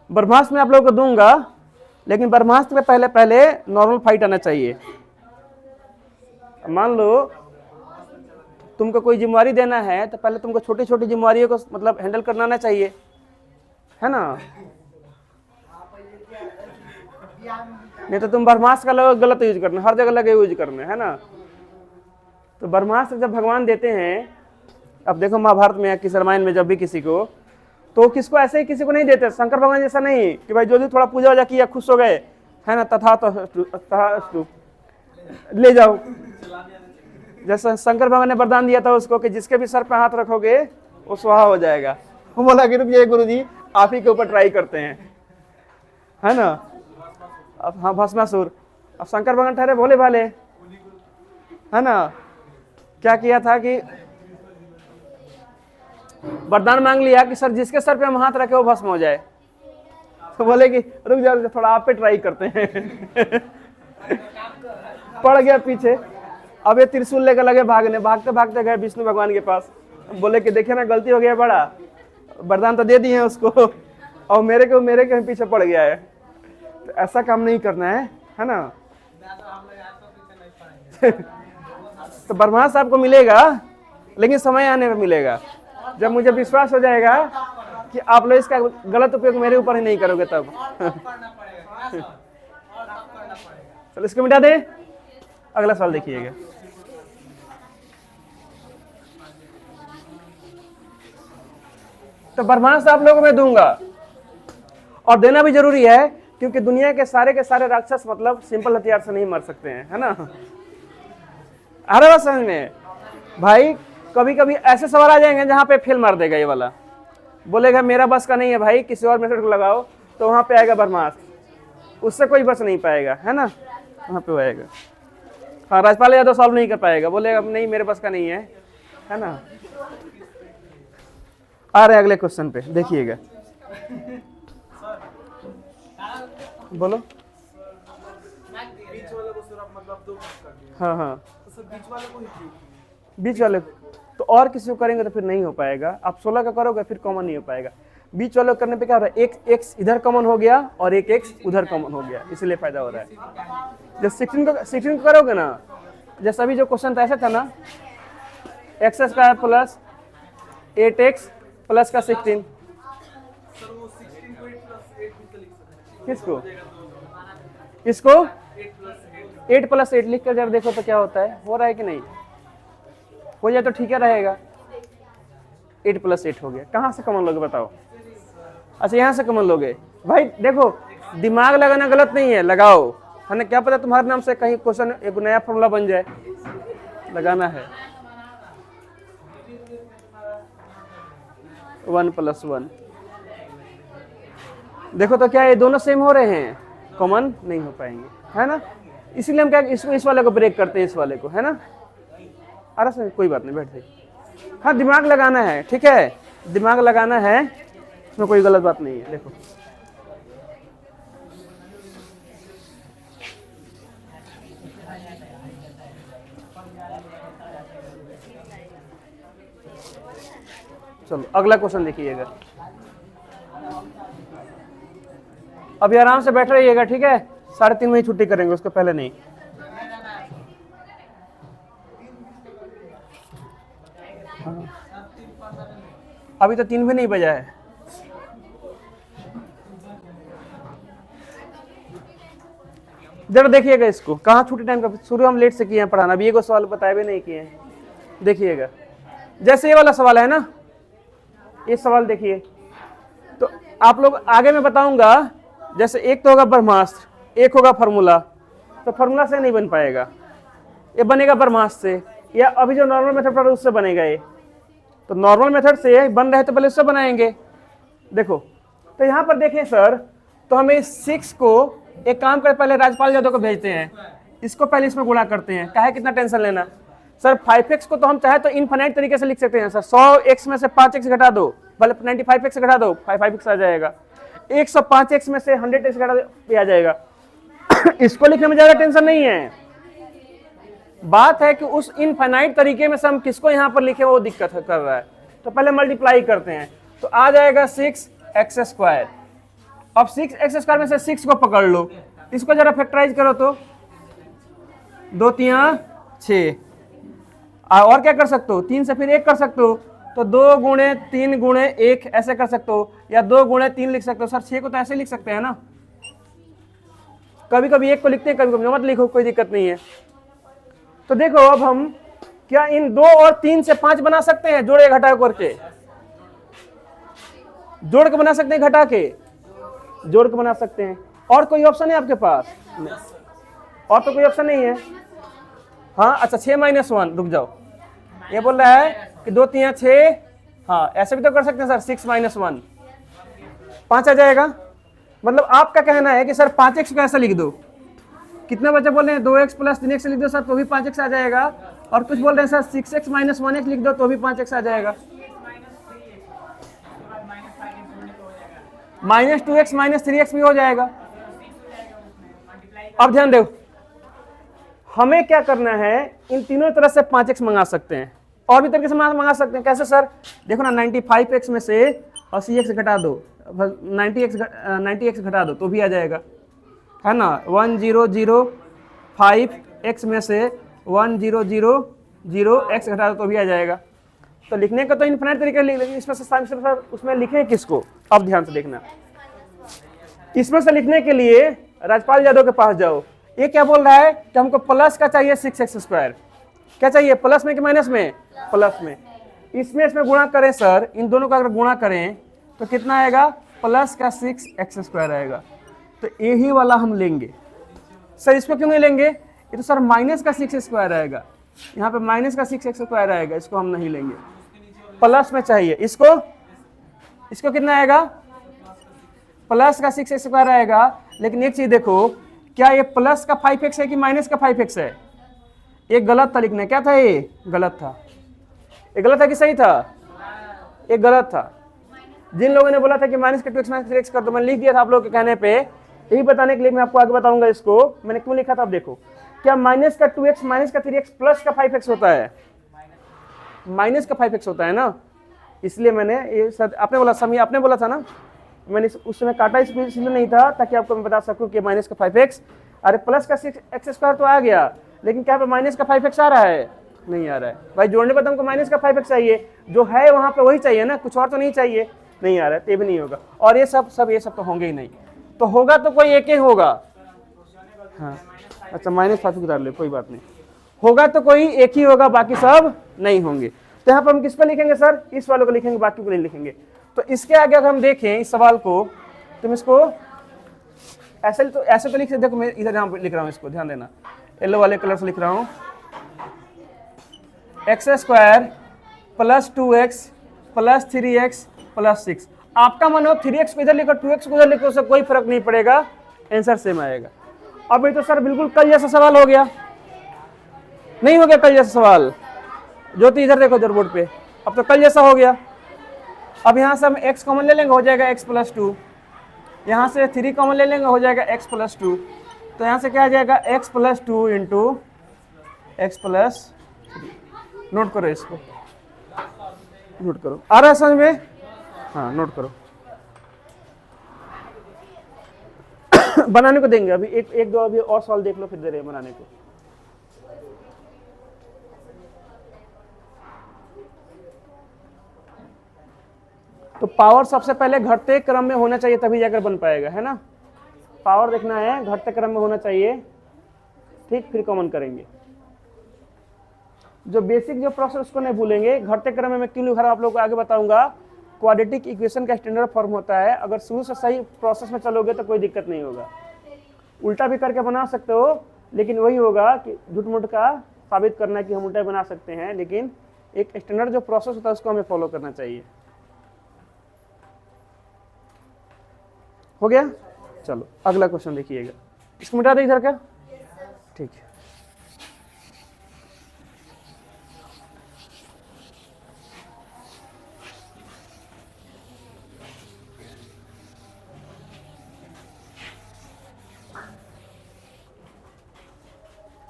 ब्रह्मास्त्र में आप लोगों को दूंगा, लेकिन ब्रह्मास्त्र के पहले पहले नॉर्मल फाइट आना चाहिए। मान लो तुमको कोई जिम्मेवारी देना है तो पहले तुमको छोटी छोटी जिम्मेवारियों को मतलब हैंडल करना आना चाहिए, है ना? नहीं तो तुम ब्रह्मास्त्र का गलत यूज करना, हर जगह लगे यूज करना, है ना? तो ब्रह्मास्त्र जब भगवान देते हैं, अब देखो महाभारत में या किसी रामायण में जब भी किसी को, तो किसको ऐसे ही किसी को नहीं देते। शंकर भगवान जैसा नहीं कि भाई जो भी थोड़ा पूजा वूजा किया खुश हो गए, है ना, तथा ले जाओ। जैसा शंकर भगवान ने वरदान दिया था उसको कि जिसके भी सर पे हाथ रखोगे वो स्वाहा हो जाएगा। वो बोला कि रुक जाइए गुरुजी, आप ही के ऊपर ट्राई करते हैं, है ना? अब हाँ, भस्मासुर। अब शंकर भगवान ठहरे भोले भाले, है ना? क्या किया था कि वरदान मांग लिया कि सर जिसके सर पे हम हाथ रखे वो भस्म हो जाए। तो बोले कि रुक जाओ थोड़ा आप पे ट्राई करते हैं। पड़ गया पीछे। अब ये त्रिशूल लेकर लगे भागने, भागते भागते गए विष्णु भगवान के पास। बोले कि देखिए ना गलती हो गया बड़ा, वरदान तो दे दिए हैं उसको और मेरे के पीछे पड़ गया है। तो ऐसा काम नहीं करना है ना? तो ब्रह्मास्त्र आपको मिलेगा, लेकिन समय आने पर मिलेगा, जब मुझे विश्वास हो जाएगा कि आप लोग इसका गलत उपयोग मेरे ऊपर ही नहीं करोगे तब। चलो इसको मिटा दे, अगला सवाल देखिएगा। तो ब्रह्मास्त्र आप लोगों को मैं दूंगा, और देना भी जरूरी है, क्योंकि दुनिया के सारे राक्षस मतलब सिंपल हथियार से नहीं मर सकते हैं, है ना? आ रहा है समझ में? भाई कभी कभी ऐसे सवाल आ जाएंगे जहां पे फेल मार देगा ये वाला, बोलेगा मेरा बस का नहीं है भाई, किसी और मेथड को लगाओ, तो वहां पे आएगा ब्रह्मास्त्र, उससे कोई बच नहीं पाएगा, है ना? वहां पे आएगा। हाँ, राजपाल यादव सॉल्व नहीं कर पाएगा, बोलेगा नहीं मेरे बस का नहीं है ना? आ रहे अगले क्वेश्चन पे, देखिएगा। बोलो। हाँ हाँ, बीच वाले तो और किसी को करेंगे तो फिर नहीं हो पाएगा। आप 16 का करोगे फिर कॉमन नहीं हो पाएगा। बीच वाले करने पे क्या हो रहा है, एक एक्स इधर कॉमन हो गया और एक एक्स उधर कॉमन हो गया, इसलिए फायदा हो रहा है। जब 16 को करोगे ना, जैसे अभी जो क्वेश्चन था ऐसा था ना, x square plus 8x plus का 16, किसको? इसको 8 + 8 लिख कर जब देखो तो क्या होता है, हो रहा है कि नहीं? हो जाए तो ठीक है रहेगा। 8 + 8 हो गया। कहाँ से कॉमन लोगे बताओ? अच्छा यहाँ से कॉमन लोगे। भाई देखो दिमाग लगाना गलत नहीं है, लगाओ, है ना? क्या पता तुम्हारे नाम से कहीं क्वेश्चन एक नया फॉर्मूला बन जाए, लगाना है। 1 + 1 देखो तो क्या ये दोनों सेम हो रहे हैं, कॉमन नहीं हो पाएंगे, है ना? इसीलिए हम क्या इस वाले को ब्रेक करते हैं, इस वाले को, है ना? अरे सर कोई बात नहीं, बैठ जाइए। हाँ दिमाग लगाना है, ठीक है, दिमाग लगाना है, इसमें कोई गलत बात नहीं है। देखो चलो अगला क्वेश्चन देखिएगा। अभी आराम से बैठ रहिएगा, ठीक है? 3:30 बजे छुट्टी करेंगे, उसके पहले नहीं। अभी तो 3 भी नहीं बजा है। जरा देखिएगा इसको, कहाँ छुट्टी टाइम का शुरू हम लेट से किए हैं पढ़ाना, अभी ये सवाल बताए भी नहीं किए हैं। देखिएगा जैसे ये वाला सवाल है ना, ये सवाल देखिए, तो आप लोग आगे मैं बताऊंगा, जैसे एक तो होगा ब्रह्मास्त्र, एक होगा फार्मूला, तो फार्मूला से नहीं बन पाएगा, ये बनेगा ब्रह्मास्त्र से, या अभी जो नॉर्मल मेथड पर उससे बनेगा ये। तो नॉर्मल मेथड से बन रहे तो पहले उससे बनाएंगे। देखो तो यहाँ पर देखें सर, तो हम इस 6 को एक काम कर, पहले राजपाल यादव को भेजते हैं, इसको पहले इसमें गुणा करते हैं, काहे कितना टेंशन लेना। सर 5x को तो हम चाहे तो इनफाइनाइट तरीके से लिख सकते हैं सर, 100x में से 5x घटा दो, भले 95x घटा दो, 5x आ जाएगा, 105x में से 100x घटा दो, ये आ जाएगा। इसको लिखने में ज्यादा टेंशन नहीं है, बात है कि उस इनफाइनाइट तरीके में से हम किसको यहां पर लिखे वो दिक्कत कर रहा है। तो पहले मल्टीप्लाई करते हैं, तो आ जाएगा 6x²। अब 6x² में से 6 को पकड़ लो, इसको जरा फैक्टराइज करो तो 2 3 6, और क्या कर सकते हो, 3 से फिर 1 कर सकते हो, तो 2 गुणे 3 गुणे 1 ऐसे कर सकते हो, या 2 गुणे 3 लिख सकते हो। सर 6 को तो ऐसे लिख सकते हैं ना, कभी कभी 1 को लिखते हैं, कभी कभी मत लिखो, कोई दिक्कत नहीं है। तो देखो अब हम क्या इन 2 और 3 से 5 बना सकते हैं, जोड़े घटा करके, जोड़ के बना सकते हैं, घटा के जोड़ के बना सकते हैं। और कोई ऑप्शन है आपके पास? नहीं। और तो कोई ऑप्शन नहीं है। हाँ अच्छा 6 - 1, रुक जाओ, ये बोल रहा है कि 2 3 6, हाँ ऐसे भी तो कर सकते हैं सर, 6 - 1 5 आ जाएगा। मतलब आपका कहना है कि सर 5x को ऐसा लिख दो, कितना बच्चे बोल रहे हैं 2x + 3x लिख दो सर तो भी 5x आ जाएगा, और कुछ बोल रहे हैं सर 6x - 1x लिख दो तो भी 5x आ जाएगा, -2x - 3x भी हो जाएगा। अब ध्यान दो, हमें क्या करना है, इन तीनों तरह से 5x मंगा सकते हैं, और भी तरीके से मंगा सकते हैं। कैसे सर, देखो ना 95x में से 80x घटा दो, 90x घटा दो तो भी आ जाएगा, है ना। 1005x में से 1000x घटा दो तो भी आ जाएगा। तो लिखने का तो इनफिनिट तरीका लिख लेंगे, इसमें से सर उसमें लिखें किसको, अब ध्यान से देखना। इसमें से लिखने के लिए राजपाल यादव के पास जाओ, ये क्या बोल रहा है कि हमको प्लस का चाहिए 6x², क्या चाहिए, प्लस में कि माइनस में, प्लस में। इसमें गुणा करें सर, इन दोनों का अगर गुणा करें तो कितना आएगा, प्लस का 6x² आएगा। तो यही वाला हम लेंगे सर, इसको क्यों नहीं लेंगे, ये तो सर माइनस का 6x² आएगा, यहाँ पे माइनस का 6x² आएगा, इसको हम नहीं लेंगे, प्लस में चाहिए। इसको कितना आएगा, प्लस का 6x² आएगा। लेकिन एक चीज देखो, क्या ये प्लस का 5x है कि माइनस का 5x है, ये गलत था लिखना, क्या था ये, गलत था, ये गलत था कि सही था, ये गलत था। जिन लोगों ने बोला था कि माइनस का 2x - 3x कर दो, मैंने लिख दिया था आप लोगों के कहने पे, यही बताने के लिए मैं आपको आगे बताऊंगा इसको मैंने क्यों लिखा था। अब देखो, क्या माइनस का 2x माइनस का 3x प्लस का 5x होता है, माइनस का 5x होता है ना, इसलिए मैंने ये आपने बोला, समय आपने बोला था ना, मैंने उस समय काटा इसलिए नहीं था ताकि आपको मैं बता सकूं कि माइनस का 5x, अरे प्लस का 6x² तो आ गया, लेकिन क्या पे माइनस का 5x आ रहा है, नहीं आ रहा है भाई। जोड़ने पर तो हमको माइनस का 5x चाहिए, जो है वहां पे वही चाहिए ना, कुछ और तो नहीं चाहिए, नहीं आ रहा है, तो ये भी नहीं होगा। और ये सब ये सब तो होंगे ही नहीं, तो होगा तो कोई एक ही होगा, हाँ अच्छा -5 उतार ले, कोई बात नहीं, होगा तो कोई एक ही होगा, बाकी सब नहीं होंगे। तो यहाँ पर हम किसको लिखेंगे सर, इस वालों को लिखेंगे, बाकी को नहीं लिखेंगे। तो इसके आगे अगर हम देखें इस सवाल को, तो इसको ऐसे तो लिख सकते, देखो मैं इधर यहाँ लिख रहा हूँ, इसको ध्यान देना, येलो वाले कलर से लिख रहा हूँ, x² + 2x + 3x + 6। आपका मन हो 3x को इधर लिखो, 2x को इधर लिखो, उससे कोई फर्क नहीं पड़ेगा, आंसर सेम आएगा। अब ये तो सर बिल्कुल कल जैसा सवाल हो गया, नहीं हो गया कल जैसा सवाल, जो तो इधर देखो इधर बोर्ड पे, अब तो कल जैसा हो गया। अब यहाँ से हम x कॉमन ले लेंगे, हो जाएगा x + 2, यहाँ से 3 कॉमन ले लेंगे, हो जाएगा x + 2, तो यहाँ से क्या आ जाएगा, x + 2 × x + 3। नोट करो, इसको नोट करो, आ रहा है समझ में, हाँ नोट करो। बनाने को देंगे अभी, एक दो अभी और सवाल देख लो, फिर दे रहे हैं बनाने को। तो पावर सबसे पहले घटते क्रम में होना चाहिए, तभी जाकर बन पाएगा, है ना। पावर देखना है, घटते क्रम में होना चाहिए, ठीक, फिर कॉमन करेंगे। जो बेसिक जो प्रोसेस उसको नहीं भूलेंगे। घटते क्रम में मैं क्यों लिख रहा हूं आप लोगों को आगे बताऊंगा। क्वाड्रेटिक इक्वेशन का स्टैंडर्ड फॉर्म होता है, अगर शुरू से सही प्रोसेस में चलोगे तो कोई दिक्कत नहीं होगा। उल्टा भी करके बना सकते हो, लेकिन वही होगा कि झूठ मूठ का साबित करना कि हम उल्टा बना सकते हैं, लेकिन एक स्टैंडर्ड जो प्रोसेस होता है उसको हमें फॉलो करना चाहिए। हो गया, चलो अगला क्वेश्चन देखिएगा, इसको मिटा दे इधर का, ठीक है।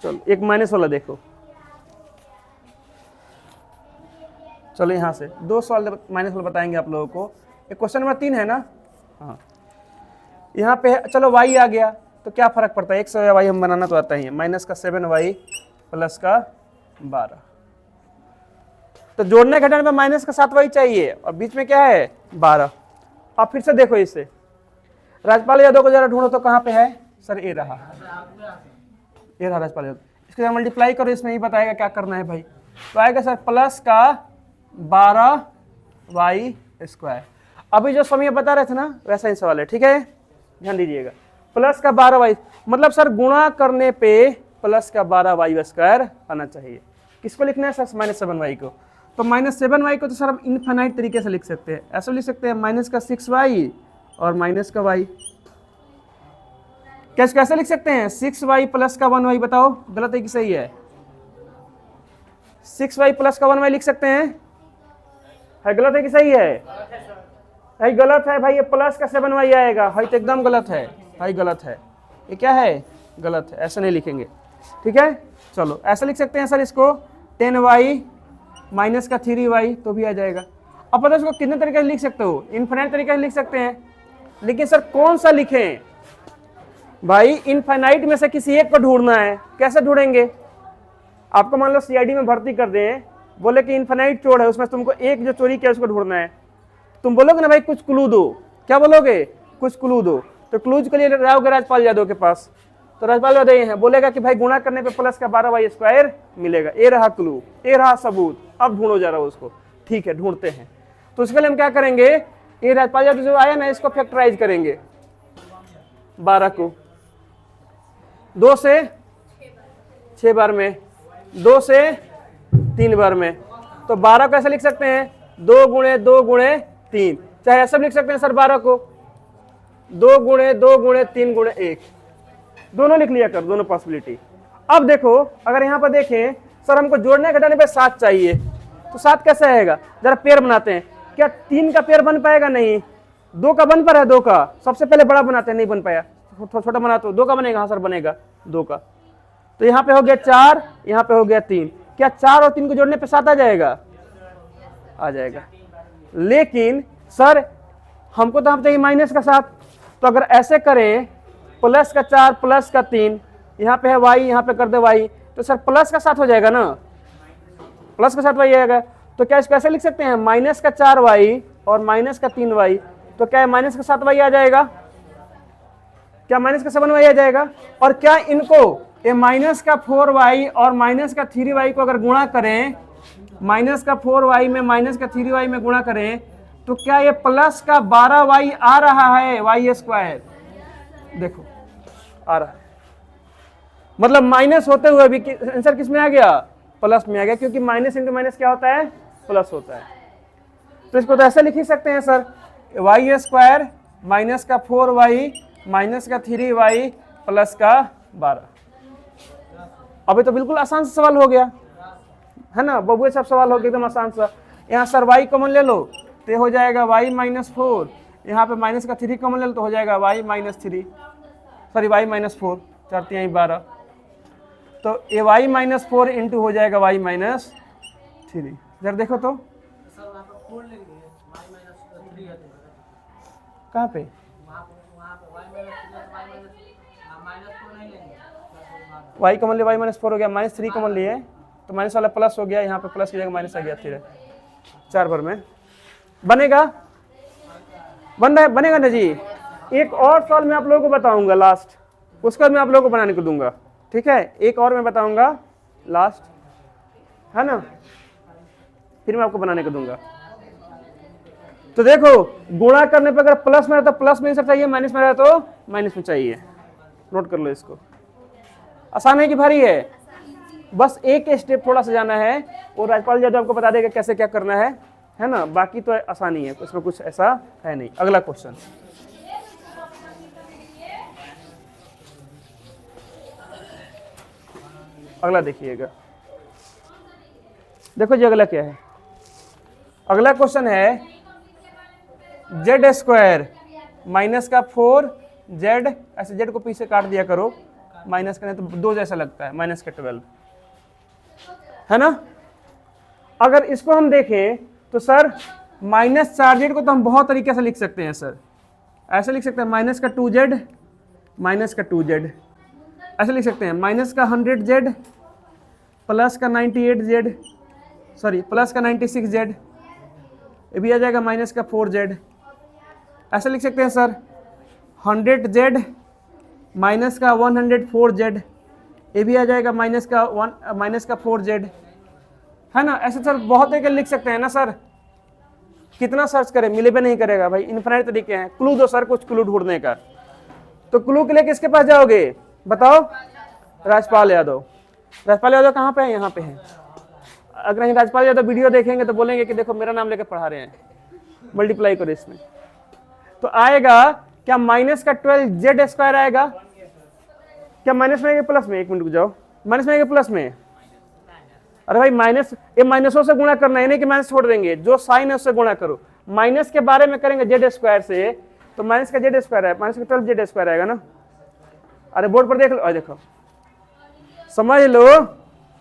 चलो एक माइनस वाला देखो, चलो यहाँ से 2 सवाल माइनस वाला बताएंगे आप लोगों को। एक क्वेश्चन नंबर 3 है ना, हाँ यहाँ पे चलो y आ गया तो क्या फर्क पड़ता है, x और y हम बनाना तो आता ही है, माइनस का 7y प्लस का 12, तो जोड़ने घटाने पे माइनस का 7y चाहिए और बीच में क्या है 12। अब फिर से देखो इसे, राजपाल यादव को जरा ढूंढो तो कहाँ पे है सर, ये रहा राजपाल यादव, इसके साथ मल्टीप्लाई करो, इसमें ही बताएगा क्या करना है भाई। तो आएगा सर प्लस का 12y स्क्वायर, अभी जो समय बता रहे थे ना वैसा ही सवाल है, ठीक है, ध्यान दीजिएगा। प्लस का 12y मतलब सर गुणा करने पे प्लस का 12y स्क्वायर आना चाहिए। किसको लिखना है सर, -7y को, तो -7y को तो सर हम इनफाइनाइट तरीके से लिख सकते हैं, ऐसे लिख सकते हैं माइनस का 6y और माइनस का y, कैसे लिख सकते हैं 6y प्लस का 1y, बताओ गलत है कि सही है, 6y प्लस का 1y लिख सकते हैं, है गलत है कि सही है गलत है भाई, ये प्लस का 7y आएगा, है तो एकदम गलत है भाई, गलत है, ये क्या है गलत है, ऐसे नहीं लिखेंगे, ठीक है। चलो ऐसे लिख सकते हैं सर इसको 10y माइनस का 3y तो भी आ जाएगा। अब पता है इसको कितने तरीके से लिख सकते हो, इनफाइनाइट तरीके से लिख सकते हैं, लेकिन सर कौन सा लिखें भाई, इनफाइनाइट में से किसी एक को ढूंढना है, कैसे ढूंढेंगे, आपको मान लो सीआईडी में भर्ती कर दें, बोले कि इनफाइनाइट चोर है, उसमें तुमको एक जो चोरी किया उसको ढूंढना है, तुम बोलोगे ना भाई कुछ क्लू दो, क्या बोलोगे कुछ क्लू दो, तो क्लूज के लिए जाओगे राजपाल यादव के पास, तो राजपाल यादव ये है बोलेगा कि भाई गुणा करने पे प्लस का 12y स्क्वायर मिलेगा, ये रहा क्लू, ये रहा सबूत, अब ढूंढो जरा उसको, ठीक है ढूंढते हैं। तो उसके लिए हम क्या करेंगे, ये राजपाल यादव जो आया ना इसको फैक्टराइज करेंगे, 12 को 2 से 6 बार में, 2 से 3 बार में, तो 12 कैसे लिख सकते हैं 2 गुणे 2 गुणे 3, चाहे ऐसा लिख सकते हैं सर 12 को 2 गुणे 2 गुणे 3 गुणे 1, दोनों लिख लिया कर, दोनों पॉसिबिलिटी। अब देखो अगर यहाँ पर देखें सर हमको जोड़ने घटाने पे 7 चाहिए, तो 7 कैसे आएगा, जरा पेयर बनाते हैं, क्या 3 का पेयर बन पाएगा, नहीं 2 का बन पा रहा है, 2 का सबसे पहले बड़ा बनाते हैं, नहीं बन पाया, छोटा बना तो 2 का बनेगा, हाँ सर बनेगा 2 का, तो यहाँ पे हो गया 4, यहाँ पे हो गया 3, क्या 4 और 3 को जोड़ने पे 7 आ जाएगा, आ जाएगा, लेकिन सर हमको तो हम चाहिए माइनस का 7, तो अगर ऐसे करें प्लस का 4 प्लस का 3, यहाँ पे है y, यहाँ पे कर दे y, तो सर प्लस का 7 हो जाएगा ना, प्लस का 7y आएगा, तो क्या इसको ऐसे लिख सकते हैं माइनस का 4y और माइनस का 3y, तो क्या माइनस का 7y आ जाएगा, क्या माइनस का 7y आ जाएगा, और क्या इनको ये माइनस का 4y और माइनस का 3y को अगर गुणा करें, माइनस का 4y में माइनस का 3y में गुणा करें, तो क्या ये प्लस का 12y आ रहा है y स्क्वायर, देखो आ रहा है, मतलब माइनस होते हुए भी आंसर किस में आ गया, प्लस में आ गया, क्योंकि माइनस इंटू माइनस क्या होता है, प्लस होता है। तो इसको तो ऐसे लिख ही सकते हैं सर y स्क्वायर माइनस का 4y माइनस का 3y प्लस का 12। अभी तो बिल्कुल आसान सा सवाल हो गया है ना, बबुए सब सवाल हो गया एकदम आसान सा। यहाँ सर y कॉमन ले लो तो हो जाएगा y माइनस 4, यहाँ पे माइनस का 3 कॉमन ले लो तो हो जाएगा y minus 3, sorry y minus 4, 4 3 12, तो ये y माइनस 4 इंटू हो जाएगा y माइनस 3, जरा देखो तो कहाँ पे, y कॉमन ले y माइनस 4 हो गया, माइनस 3 कॉमन लिए तो माइनस वाला प्लस हो गया, यहाँ पे प्लस की जगह माइनस आ गया, फिर 4 बार में बनेगा, बन रहा है, बनेगा ना जी। एक और सवाल मैं आप लोगों को बताऊंगा लास्ट, उसका मैं आप लोगों को बनाने को दूंगा, ठीक है, एक और मैं बताऊंगा लास्ट, है ना, फिर मैं आपको बनाने को दूंगा। तो देखो गुणा करने पर अगर प्लस में रहता तो प्लस में आंसर चाहिए, माइनस में रहता तो माइनस में चाहिए, नोट कर लो इसको। आसान है कि भारी है, बस एक स्टेप थोड़ा सा जाना है, और राजपाल यादव आपको बता देगा कैसे क्या करना है ना, बाकी तो आसानी है, उसमें कुछ ऐसा है नहीं। अगला क्वेश्चन, अगला देखिएगा, देखो जी अगला क्या है। अगला क्वेश्चन है जेड स्क्वायर माइनस का 4z, ऐसे जेड को पीछे काट दिया करो, माइनस करें तो 2 जैसा लगता है, माइनस का 12 है ना। अगर इसको हम देखें तो सर -4z को तो हम बहुत तरीके से लिख सकते हैं सर। ऐसे लिख सकते हैं माइनस का 2z, माइनस का 2z, ऐसे लिख सकते हैं माइनस का 100z प्लस का 98z, सॉरी प्लस का 96z, ये भी आ जाएगा माइनस का 4z। ऐसे लिख सकते हैं सर 100z माइनस का 104z, ये भी आ जाएगा माइनस का 4z, है ना। ऐसे सर बहुत तरीके लिख सकते हैं ना सर। कितना सर्च करें मिले भी नहीं करेगा भाई, इनफाइनाइट तरीके हैं। क्लू दो सर, कुछ क्लू ढूंढने का। तो क्लू के लिए किसके पास जाओगे बताओ? राजपाल यादव। राजपाल यादव कहाँ पे है? यहाँ पे है। अगर नहीं राजपाल यादव वीडियो देखेंगे तो बोलेंगे कि देखो मेरा नाम लेकर पढ़ा रहे हैं, मल्टीप्लाई करो इसमें। तो आएगा क्या माइनस का 12z² आएगा क्या? माइनस में प्लस में? एक मिनट रुक जाओ, माइनस में प्लस में? अरे भाई माइनस, ये माइनसों से गुणा करना है, नहीं कि माइनस छोड़ देंगे, जो साइन है उससे गुणा करो। माइनस के बारे में करेंगे z² से, तो माइनस का z² है, माइनस का 12z² आएगा ना। अरे बोर्ड पर देख लो, देखो समझ लो,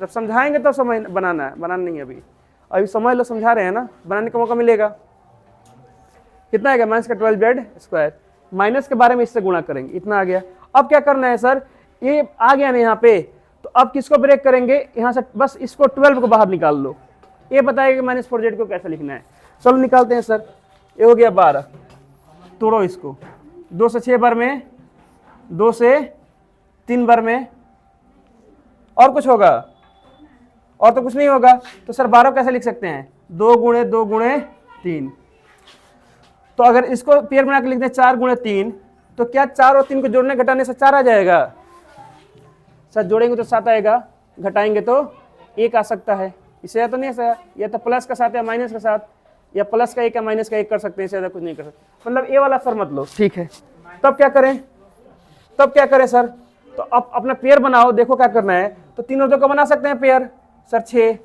जब समझाएंगे तो समझ बनाना है, बनाना नहीं अभी, अभी समझ लो, समझा रहे हैं ना, बनाने का मौका मिलेगा। कितना आएगा? माइनस का 12z², माइनस के बारे में इससे गुणा करेंगे, इतना आ गया। अब क्या करना है सर, ये आ गया ना यहाँ पे, तो अब किसको ब्रेक करेंगे? यहाँ से बस इसको 12 को बाहर निकाल लो। ये बताएगा कि -4z को कैसे लिखना है। चलो निकालते हैं सर। ये हो गया 12, तोड़ो इसको, 2 से 6 बार में, 2 से 3 बार में, और कुछ होगा? और तो कुछ नहीं होगा। तो सर 12 कैसे लिख सकते हैं? 2 × 2 × 3। तो अगर इसको पेयर बना के लिखते हैं 4 × 3, तो क्या 4 और 3 को जोड़ने घटाने से 4 आ जाएगा? सर जोड़ेंगे तो 7 आएगा, घटाएंगे तो 1 आ सकता है। इससे या तो नहीं सर, या तो प्लस का 7 या माइनस का 7, या प्लस का 1 या माइनस का 1 कर सकते हैं, इससे ज़्यादा कुछ नहीं कर सकते। मतलब ये वाला सर मत लो, ठीक है। तब क्या करें? तब क्या करें सर? तो अब अपना पेयर बनाओ, देखो क्या करना है। तो 3 और 2 का बना सकते हैं पेयर सर, 6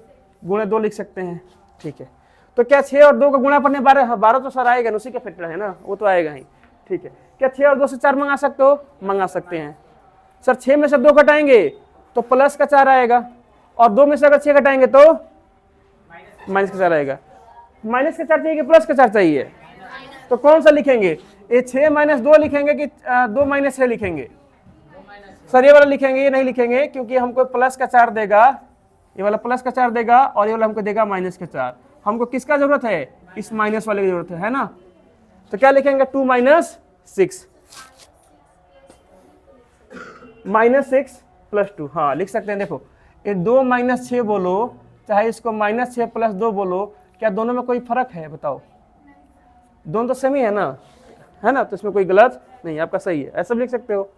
× 2 लिख सकते हैं, ठीक है। तो क्या 6 और 2 का गुणा पड़ने 12? हाँ 12 तो सर आएगा, उसी का फैक्टर है ना, वो तो आएगा ही, ठीक है। क्या 6 और 2 से 4 मंगा सकते हो? मंगा सकते हैं सर। 6 में से 2 घटाएंगे तो प्लस का 4 आएगा, और 2 में से अगर 6 घटाएंगे तो माइनस का 4 आएगा। माइनस का 4 चाहिए कि प्लस का 4 चाहिए? तो कौन सा लिखेंगे? ये 6 - 2 लिखेंगे कि 2 - 6 लिखेंगे? सर ये वाला लिखेंगे, ये नहीं लिखेंगे, क्योंकि हमको प्लस का 4 देगा, ये वाला प्लस का 4 देगा, और ये वाला हमको देगा माइनस का 4। हमको किसका जरूरत है? इस माइनस वाले की जरूरत है ना। तो क्या लिखेंगे? 2 - 6, -6 + 2, हाँ लिख सकते हैं। देखो ये 2 - 6 बोलो, चाहे इसको -6 + 2 बोलो, क्या दोनों में कोई फर्क है? बताओ, दोनों तो सेम ही है ना, है ना। तो इसमें कोई गलत नहीं, आपका सही है, ऐसा भी लिख सकते हो।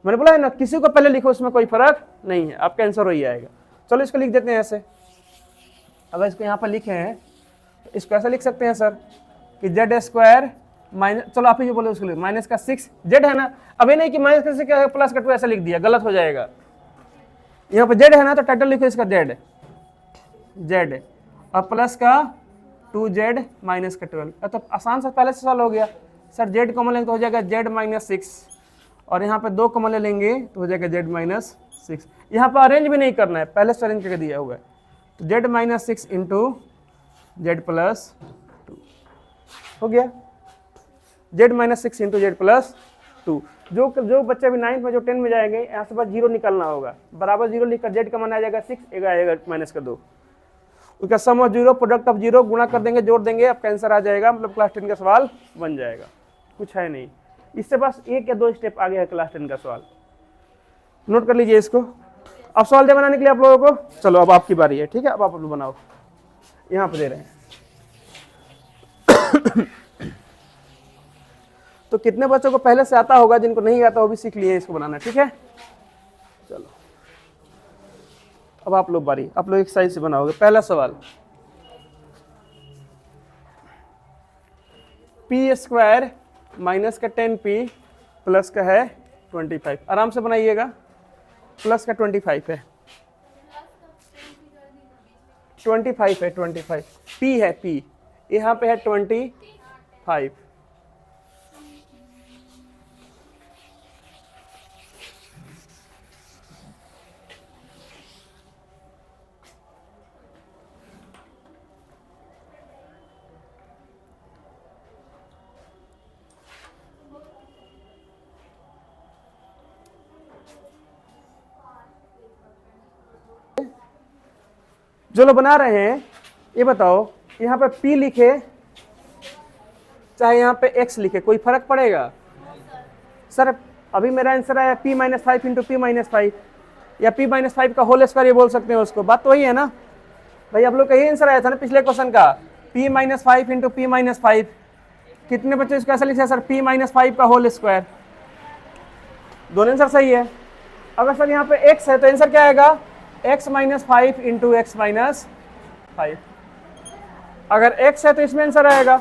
मैंने बोला है ना, किसी को पहले लिखो, इसमें कोई फर्क नहीं है, आपका आंसर वही आएगा। चलो इसको लिख देते हैं ऐसे। अगर इसको यहाँ पर लिखे हैं तो इसको ऐसा लिख सकते हैं सर कि z² माइनस, चलो आप ही जो बोले उसको लिख, माइनस का 6z है ना। अब ये नहीं कि माइनस का 6 प्लस का 2 ऐसा लिख दिया, गलत हो जाएगा। यहाँ पर z है ना, तो टाइटल लिखो इसका z, और प्लस का 2z माइनस का 12। तो आसान से पहले से सवाल हो गया सर। z कॉमन लेंगे तो हो जाएगा z - 6, और यहाँ पे 2 कॉमन ले लेंगे तो हो जाएगा z - 6। यहाँ पर अरेंज भी नहीं करना है, पहले से अरेंज करके दिया हुआ है। तो z - 6 × z + 2 हो गया, z - 6 × z + 2। जो बच्चे भी 9th में, जो 10th में जाएंगे, यहाँ से बस 0 निकालना होगा, बराबर 0 लिखकर z का मान आ जाएगा 6, एक आएगा माइनस का 2, उसका सम ऑफ 0, प्रोडक्ट ऑफ 0, गुणा कर देंगे, जोड़ देंगे, आपका आंसर आ जाएगा। मतलब क्लास 10 का सवाल बन जाएगा, कुछ है नहीं। इससे बस 1 या 2 स्टेप आगे है क्लास 10 का सवाल। नोट कर लीजिए इसको। अब सवाल दे बनाने के लिए आप लोगों को, चलो अब आपकी बारी है, ठीक है। अब आप लोग बनाओ, यहाँ पे दे रहे हैं। तो कितने बच्चों को पहले से आता होगा, जिनको नहीं आता वो भी सीख लिए इसको बनाना, ठीक है। चलो अब आप लोग बारी, आप लोग एक साइड से बनाओगे। पहला सवाल, p² माइनस का 10p प्लस का है 25। आराम से बनाइएगा, प्लस का 25 है, 25 है, 25 पी है, पी यहाँ पे है 25। जो लोग बना रहे हैं ये बताओ, यहाँ पे P लिखे चाहे यहाँ पे X लिखे, कोई फर्क पड़ेगा? सर अभी मेरा आंसर आया P minus 5 into P minus 5 या P माइनस 5 का होल स्क्वायर, ये बोल सकते हैं उसको। बात तो वही है ना भाई, आप लोग का यही आंसर आया था ना पिछले क्वेश्चन का, P minus 5 into P minus 5। कितने बच्चे इसको ऐसा लिखा है सर? P माइनस 5 का होल स्क्वायर। दोनों आंसर सही है। अगर सर यहाँ पे X है तो आंसर क्या आएगा? x minus 5 into X minus 5। अगर x है तो इसमें आंसर आएगा।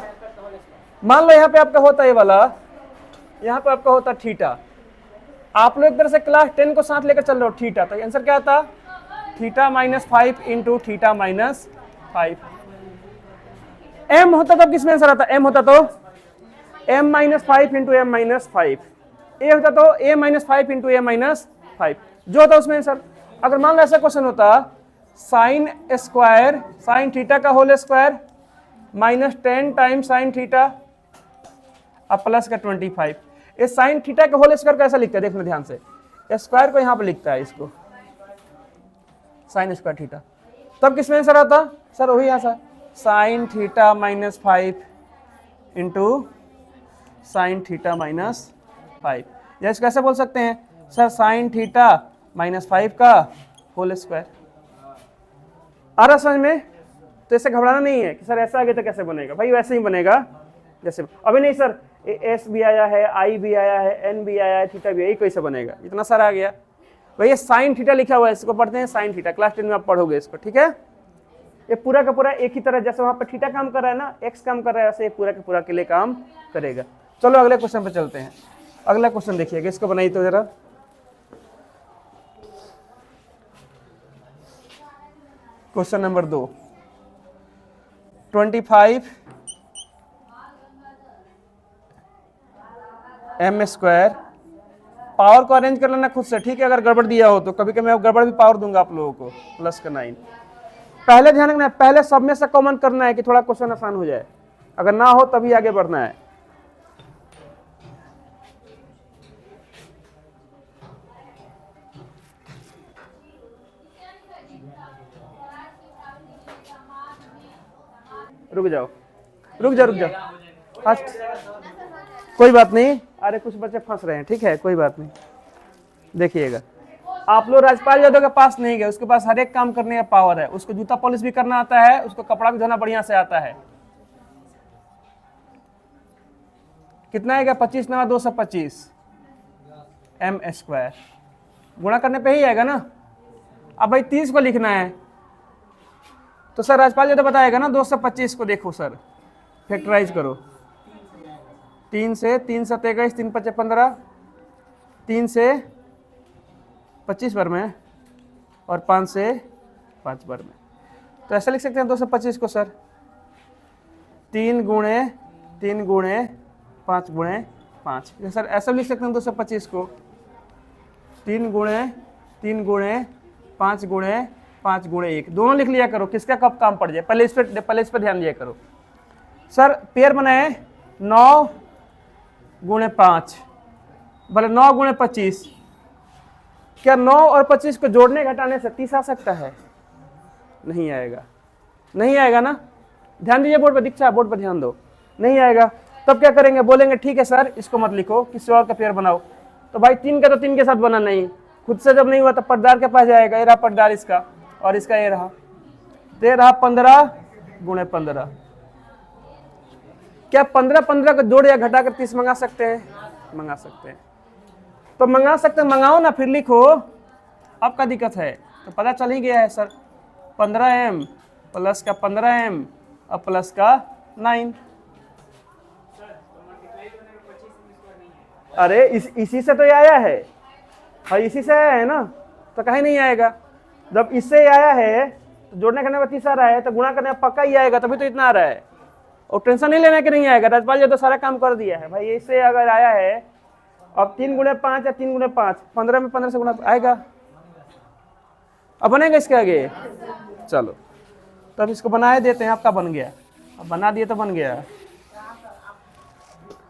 मान लो यहाँ पे आपका होता है ये वाला, यहाँ पे आपका होता थीटा। आप लोग एक तरह से क्लास 10 को साथ लेकर चल रहे हो थीटा, तो आंसर क्या आता? Theta minus 5 into theta minus 5। m होता तो किसमें आंसर आता? m होता तो m minus 5 into m minus 5। a होता तो a minus 5 into a minus 5, जो होता उसमें आंसर। अगर मान लो ऐसा क्वेश्चन होता साइन स्क्वायर साइन थीटा का whole square minus 10 times sine theta अब प्लस का 25, ये साइन थीटा का होल स्क्वायर कैसा लिखता है? देखना ध्यान से, स्क्वायर को यहाँ पे लिखता है इसको साइन स्क्वायर थीटा, तब किसमें आंसर आता? सर वही ऐसा sine theta minus 5 into sine theta minus 5, या इसको कैसे बोल सकते हैं सर? साइन थीटा माइनस 5 का होल स्क्वायर। आ रहा समझ में? तो ऐसे घबराना नहीं है कि सर ऐसा आगे तो कैसे बनेगा। भाई वैसे ही बनेगा जैसे अभी नहीं सर, एस भी आया है, आई भी आया है, एन भी आया है, थीटा भी, यही कैसे बनेगा? इतना सारा आ गया भाई। ये साइन थीटा लिखा हुआ है, इसको पढ़ते हैं साइन थीटा, क्लास 10 में आप पढ़ोगे इसको, ठीक है? ये पूरा का पूरा एक ही तरह, जैसे वहां पर थीटा काम कर रहा है ना, एक्स काम कर रहा है, ऐसे पूरा का पूरा के लिए काम करेगा। चलो अगले क्वेश्चन पे चलते हैं। अगला क्वेश्चन देखिएगा, इसको बनाइए तो जरा। Question number 2, 25 m square. Power को अरेंज कर लेना खुद से, ठीक है? अगर गड़बड़ दिया हो तो कभी कभी मैं गड़बड़ भी पावर दूंगा आप लोगों को, प्लस का 9। पहले ध्यान रखना है, पहले सब में से कॉमन करना है कि थोड़ा क्वेश्चन आसान हो जाए, अगर ना हो तभी आगे बढ़ना है। रुक जाओ रुक जाओ रुक जाओ, हाँ कोई बात नहीं। अरे कुछ बच्चे फंस रहे हैं, ठीक है, कोई बात नहीं। देखिएगा, आप लोग राजपाल यादव के पास नहीं गए, उसके पास हर एक काम करने का पावर है, उसको जूता पॉलिश भी करना आता है, उसको कपड़ा भी धोना बढ़िया से आता है। कितना आएगा? 25 नवा 225 m स्क्वायर। गुणा करने पे ही आएगा ना। अब भाई 30 को लिखना है तो सर राजपाल जी तो बताएगा ना, 225 को देखो सर, फैक्टराइज करो। 3 से 3 7 21, 3 5 15, 3 से 25 बार में और 5 से 5 बार में, तो ऐसा लिख सकते हैं 225 को सर 3 गुणे 3 गुणे 5 गुणे 5। सर ऐसा लिख सकते हैं 225 को 3 गुणे 3 गुणे 5 गुणे 5 गुणे 1, दोनों लिख लिया करो, किसका कब काम पड़ जाए। पहले इस पर ध्यान दिया करो। सर पेयर बनाए 9 गुणे 5 भले 9 गुणे 25, क्या 9 और 25 को जोड़ने घटाने से 30 आ सकता है? नहीं आएगा, नहीं आएगा ना। ध्यान दीजिए बोर्ड पर, दीक्षा बोर्ड पर ध्यान दो, नहीं आएगा। तब क्या करेंगे? बोलेंगे ठीक है सर इसको मत लिखो, किसी और का पेयर बनाओ। तो भाई 3 का तो 3 के साथ बना नहीं, खुद से जब नहीं हुआ तो पटदार के पास जाएगा। ये रहा पटदार इसका और इसका ये रहा, तो ये रहा 15 गुणे 15। क्या 15 को जोड़ या घटाकर 30 मंगा सकते हैं? मंगा सकते हैं, तो मंगा सकते हैं, मंगाओ ना, फिर लिखो। अब का दिक्कत है तो पता चल ही गया है सर, 15m प्लस का 15m और प्लस का 9। अरे इसी से तो ये आया है, हाँ इसी से आया है ना, तो कहीं नहीं आएगा। जब इससे आया है तो जोड़ने करने में 30 आ रहा है, तो गुणा करने में पक्का ही आएगा, तभी तो इतना आ रहा है। और टेंशन नहीं लेना कि नहीं आएगा, राजपाल जी तो सारा काम कर दिया है भाई। इससे अगर आया है अब 3 गुणे 5 या 3 गुणे 5, 15 में 15 से गुणा आएगा, अब बनेगा इसके आगे। चलो तब इसको बनाए देते हैं, आपका बन गया, अब बना दिए तो बन गया।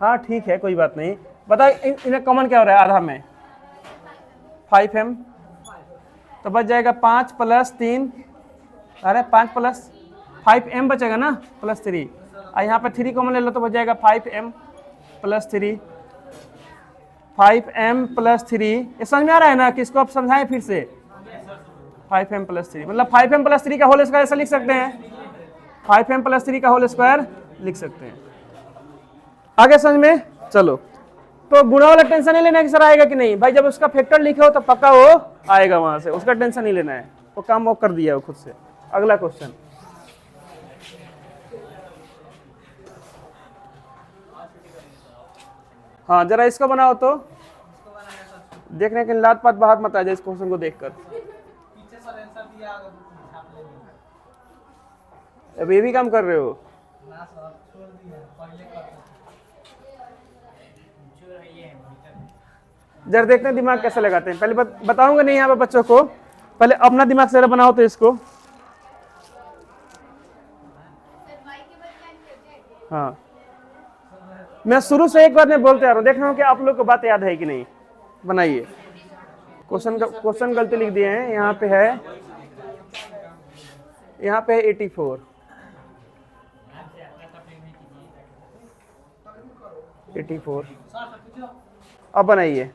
हाँ ठीक है, कोई बात नहीं। बता इन्हें कॉमन क्या हो रहा है आधा में, 5m, तो बच जाएगा 5 + 3, अरे 5 + 5m बचेगा ना, +3, और यहाँ पे 3 कॉमन ले लो तो बच जाएगा 5m + 3, 5m + 3। ये समझ में आ रहा है ना कि इसको आप समझाएं फिर से, 5m + 3 मतलब 5m + 3 का होल स्क्वायर ऐसा लिख सकते हैं, 5m + 3 का होल स्क्वायर लिख सकते हैं। आगे समझ में? चलो तो गुणा वाला टेंशन नहीं लेना है कि सर आएगा कि नहीं, भाई जब उसका फैक्टर लिखे हो तो पक्का वो आएगा वहां से, उसका टेंशन नहीं लेना है, वो काम वो कर दिया वो खुद से। अगला क्वेश्चन, हाँ जरा इसको बनाओ तो, देखने के लात पात बाहर मत आ जाए इस क्वेश्चन को देखकर। अब ये भी काम कर रहे हो, जरा देखते हैं दिमाग कैसे लगाते हैं। पहले बताऊंगा नहीं यहाँ पे बच्चों को, पहले अपना दिमाग से बनाओ तो इसको। हाँ मैं शुरू से एक बार नहीं बोलते आ रहा हूँ, देख रहा हूँ कि आप लोग को बात याद है कि नहीं। बनाइए, क्वेश्चन गलती लिख दिए हैं, यहाँ पे है, यहाँ पे 84, 84। अब बनाइए,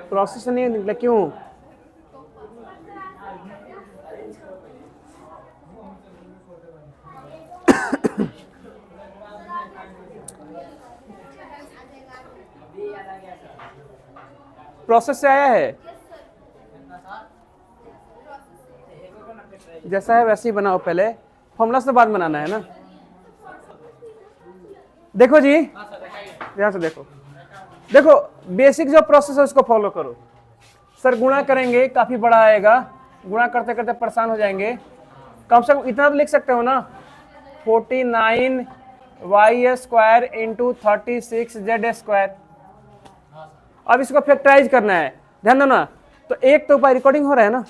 प्रोसेस नहीं निकला क्यों? प्रोसेस से आया है, जैसा है वैसे ही बनाओ, पहले फॉर्मूला से बाद बनाना है ना। देखो जी ध्यान से देखो, देखो बेसिक जो प्रोसेस है उसको फॉलो करो। सर गुणा करेंगे काफी बड़ा आएगा, गुणा करते करते परेशान हो जाएंगे, कम से कम इतना तो लिख सकते हो ना, 49y² × 36z²। अब इसको फैक्टराइज करना है, ध्यान दो ना। तो एक तो उपाय, रिकॉर्डिंग हो रहा है ना,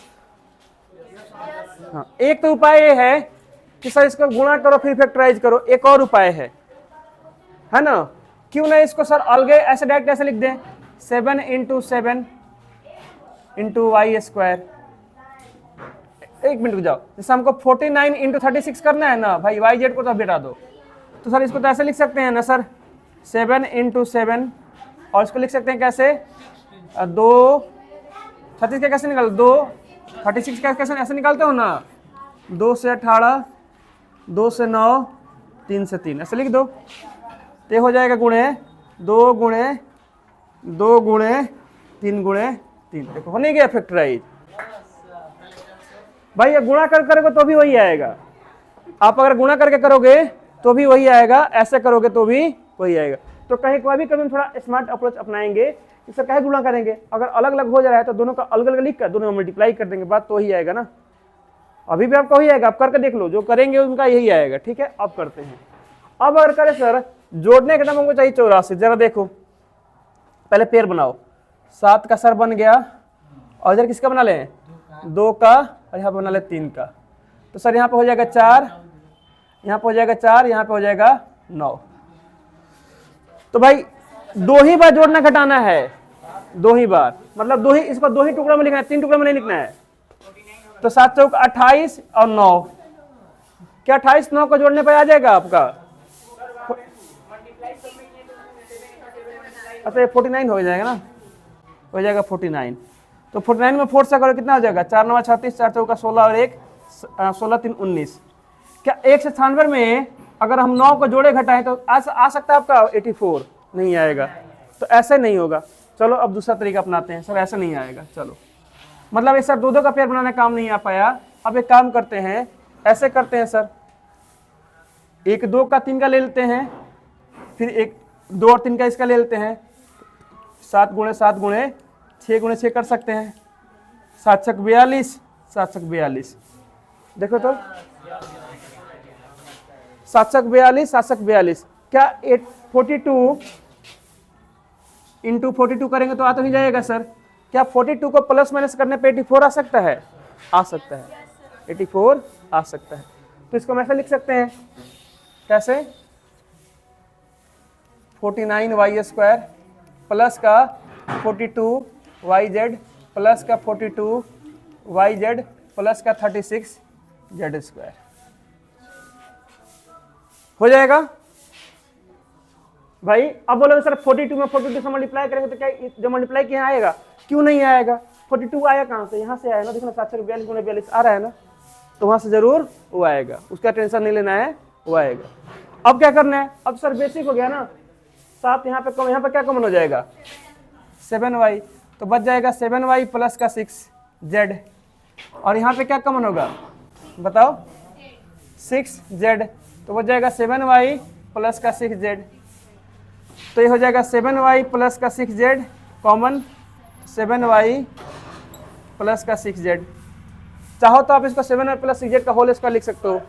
हाँ एक तो उपाय ये है कि सर इसको गुणा करो फिर फैक्टराइज करो, एक और उपाय है ना। क्यों ना इसको सर अलग ऐसे डायरेक्ट ऐसे लिख दें, 7 × 7 × y²। एक मिनट रुक जाओ, जैसे हमको 49 × 36 करना है ना भाई, yz को तो बेटा दो, तो सर इसको तो ऐसे लिख सकते हैं ना सर, 7 × 7, और इसको लिख सकते हैं कैसे, 2 36 का कैसे निकाल, 2 36 का कैसे ऐसे निकालते हो ना, 2 से 18, 2 से 9, 3 से 3, ऐसे लिख दो, तो हो जाएगा गुणे 2 × 2 × 3 × 3। देखो हो नहीं गया फैक्टराइज भाई, ये गुणा कर करोगे तो भी वही आएगा, आप अगर गुणा करके करोगे तो भी वही आएगा, ऐसे करोगे तो भी वही आएगा। तो कहीं कभी हम थोड़ा स्मार्ट अप्रोच अपनाएंगे, इससे कहे गुणा करेंगे, अगर अलग अलग हो जा रहा है तो दोनों का अलग अलग लिख कर दोनों मल्टीप्लाई कर देंगे, बात तो वही आएगा ना। अभी भी आपका वही आएगा, आप करके देख लो, जो करेंगे उनका यही आएगा। ठीक है, अब करते हैं। अब अगर करें सर जोड़ने के टाइम हमको चाहिए 84, जरा देखो पहले पेयर बनाओ, 7 का सर बन गया, और इधर किसका बना लें, 2 का, और यहाँ पे बना ले 3 का। तो सर यहाँ पे हो जाएगा 4, यहाँ पे हो जाएगा 4, यहाँ पे हो जाएगा 9। तो भाई दो ही बार जोड़ना घटाना है, दो ही बार, मतलब दो ही, इसको दो ही टुकड़ा में लिखना है, 3 टुकड़ा में नहीं लिखना है। तो 7 चौक 28 और 9, क्या 28 9 को जोड़ने पर आ जाएगा आपका? अच्छा ये 49 हो जाएगा ना, हो जाएगा 49। तो 49 में 4 से करो कितना हो जाएगा? 4 9 36, 4 चौका 16 और 1 16 3 19। क्या 196 में अगर हम 9 को जोड़े घटाएं तो आ सकता है आपका 84? नहीं आएगा। तो ऐसे नहीं होगा। चलो अब दूसरा तरीका अपनाते हैं। सर ऐसे नहीं आएगा, चलो मतलब ये सर दो का पेयर बनाने काम नहीं आ पाया। अब एक काम करते हैं, ऐसे करते हैं सर, 1 2 का 3 का ले लेते हैं, फिर 1 2 और 3 का इसका ले लेते हैं। 7 गुणे 7 गुणे 6 गुणे 6 कर सकते हैं। 7 छक 42, 7 छक 42, देखो तो 7 छक 42, 7 छक 42, क्या 42 इंटू 42 करेंगे तो आ तो ही जाएगा सर। क्या 42 को प्लस माइनस करने पे 84 आ सकता है? आ सकता है, 84 आ सकता है। तो इसको हम ऐसे लिख सकते हैं, कैसे? 49y² प्लस का 42yz प्लस का 42yz प्लस का 36z², हो जाएगा भाई। अब बोलोगे सर 42 में 42 से मल्टीप्लाई करेंगे तो क्या जो मल्टीप्लाई किया आएगा? क्यों नहीं आएगा? 42 आया कहां से? यहां से आया ना, देखो ना 7 छक 42 गुणे 42 आ रहा है ना, तो वहां से जरूर वो आएगा, उसका टेंशन नहीं लेना है, वो आएगा। अब क्या करना है? अब सर बेसिक हो गया ना, 7 यहाँ पे कम, यहाँ पे क्या कॉमन हो जाएगा? 7y, तो बच जाएगा 7y प्लस का 6z, और यहाँ पे क्या कॉमन होगा बताओ? 6z, तो बच जाएगा 7y प्लस का 6z। तो ये हो जाएगा 7y प्लस का 6z कॉमन, 7y प्लस का 6z। चाहो तो आप इसको 7y प्लस 6z का होल स्क्वायर लिख सकते हो।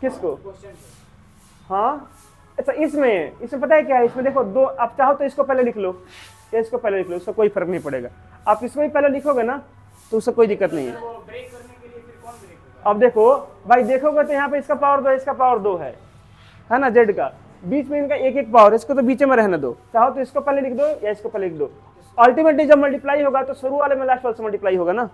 किसको? हाँ अच्छा, इसमें पता है क्या है? इसमें देखो दो, आप चाहो तो इसको पहले लिख लो या इसको पहले लिख लो, उसका कोई फर्क नहीं पड़ेगा। आप इसको ही पहले लिखोगे ना तो उससे कोई दिक्कत नहीं है। अब देखो भाई, देखोगे तो यहाँ पे इसका पावर 2 है, इसका पावर 2 है ना, जेड का, बीच में इनका एक एक पावर, इसको तो बीच में रहने दो। चाहो तो इसको पहले लिख दो या इसको पहले लिख दो। अल्टीमेटली जब मल्टीप्लाई होगा तो शुरू वाले में लास्ट वाले से मल्टीप्लाई होगा ना,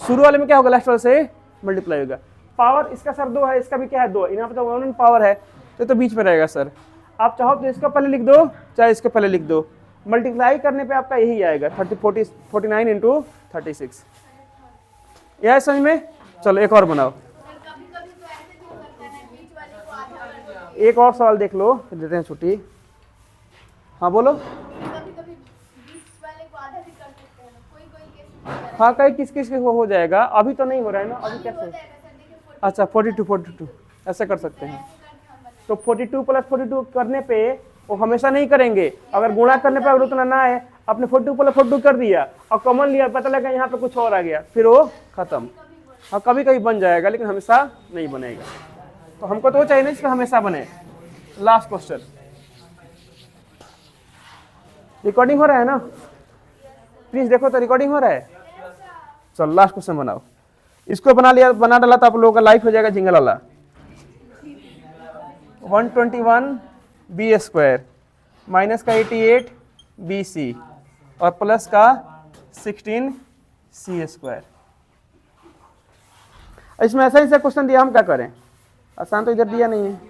शुरू वाले में क्या होगा? लास्ट वाले से मल्टीप्लाई होगा। पावर इसका सर 2 है, इसका भी क्या है? 2, यहाँ पे तो 1 पावर है, तो बीच में रहेगा सर। आप चाहो तो इसको पहले लिख दो, चाहे इसको पहले लिख दो, मल्टीप्लाई करने पे आपका यही आएगा 49 इंटू 36। यह है समझ में? चलो एक और बनाओ, एक और सवाल देख लो, फिर देते हैं छुट्टी। हाँ बोलो। हाँ कहीं किस किस के हो जाएगा, अभी तो नहीं हो रहा है ना, अभी कैसे? अच्छा 42 ऐसे कर सकते हैं। तो 42 प्लस 42 करने पे वो हमेशा नहीं करेंगे, अगर गुणा करने पर अगर उतना ना है, आपने 42 प्लस 42 कर दिया और कॉमन लिया, पता लगा यहाँ पे कुछ और आ गया, फिर वो खत्म। हाँ कभी कभी बन जाएगा लेकिन हमेशा नहीं बनेगा। तो हमको तो वो चाहिए ना इसका हमेशा बने। लास्ट क्वेश्चन, रिकॉर्डिंग हो रहा है ना? प्लीज देखो तो रिकॉर्डिंग हो रहा है। चलो लास्ट क्वेश्चन बनाओ। इसको बना डाला तो आप लोगों का लाइफ हो जाएगा जिंगल वाला। 121 b² माइनस का 88 bc और प्लस का 16 c²। इसमें ऐसा ही क्वेश्चन दिया, हम क्या करें? आसान तो इधर दिया नहीं है।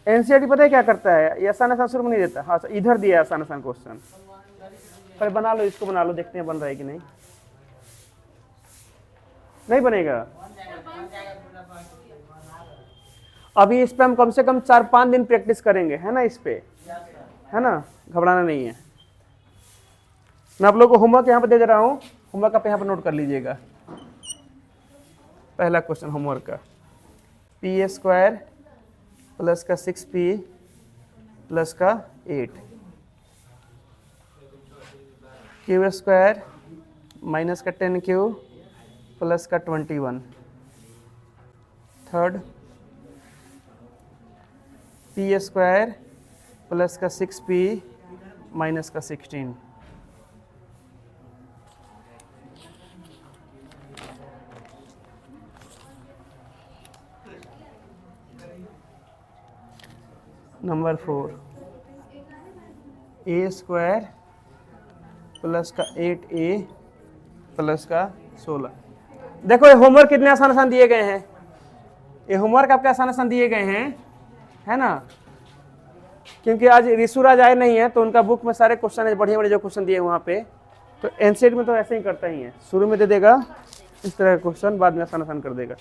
एनसीईआरटी पता है क्या करता है? ये आसान शुरू में नहीं देता। हाँ इधर दिया है आसान क्वेश्चन। पर बना लो, इसको बना लो, देखते हैं बन रहा है कि नहीं। नहीं बनेगा अभी। इस पे हम कम से कम 4-5 दिन प्रैक्टिस करेंगे, है ना, इस पे, है ना, घबराना नहीं है। मैं आप लोगों को होमवर्क यहाँ पे दे रहा हूँ, होमवर्क आप यहाँ पे नोट कर लीजिएगा। पहला क्वेश्चन होमवर्क का, p² प्लस का 6p प्लस का 8, q² माइनस का 10q प्लस का 21, थर्ड p² प्लस का 6p माइनस का 16, नंबर 4 ए स्क्वायर प्लस का 8a प्लस का 16। देखो ये होमवर्क कितने आसान आसान दिए गए हैं, ये होमवर्क आपके आसान आसान दिए गए हैं, है ना। क्योंकि आज ऋषुराज आए नहीं है तो उनका बुक में सारे क्वेश्चन है, बढ़िया बढ़िया जो क्वेश्चन दिए वहाँ पे। तो एनसीईआरटी में तो ऐसे ही करता ही है, शुरू में दे देगा इस तरह का क्वेश्चन, बाद में आसान आसान कर देगा।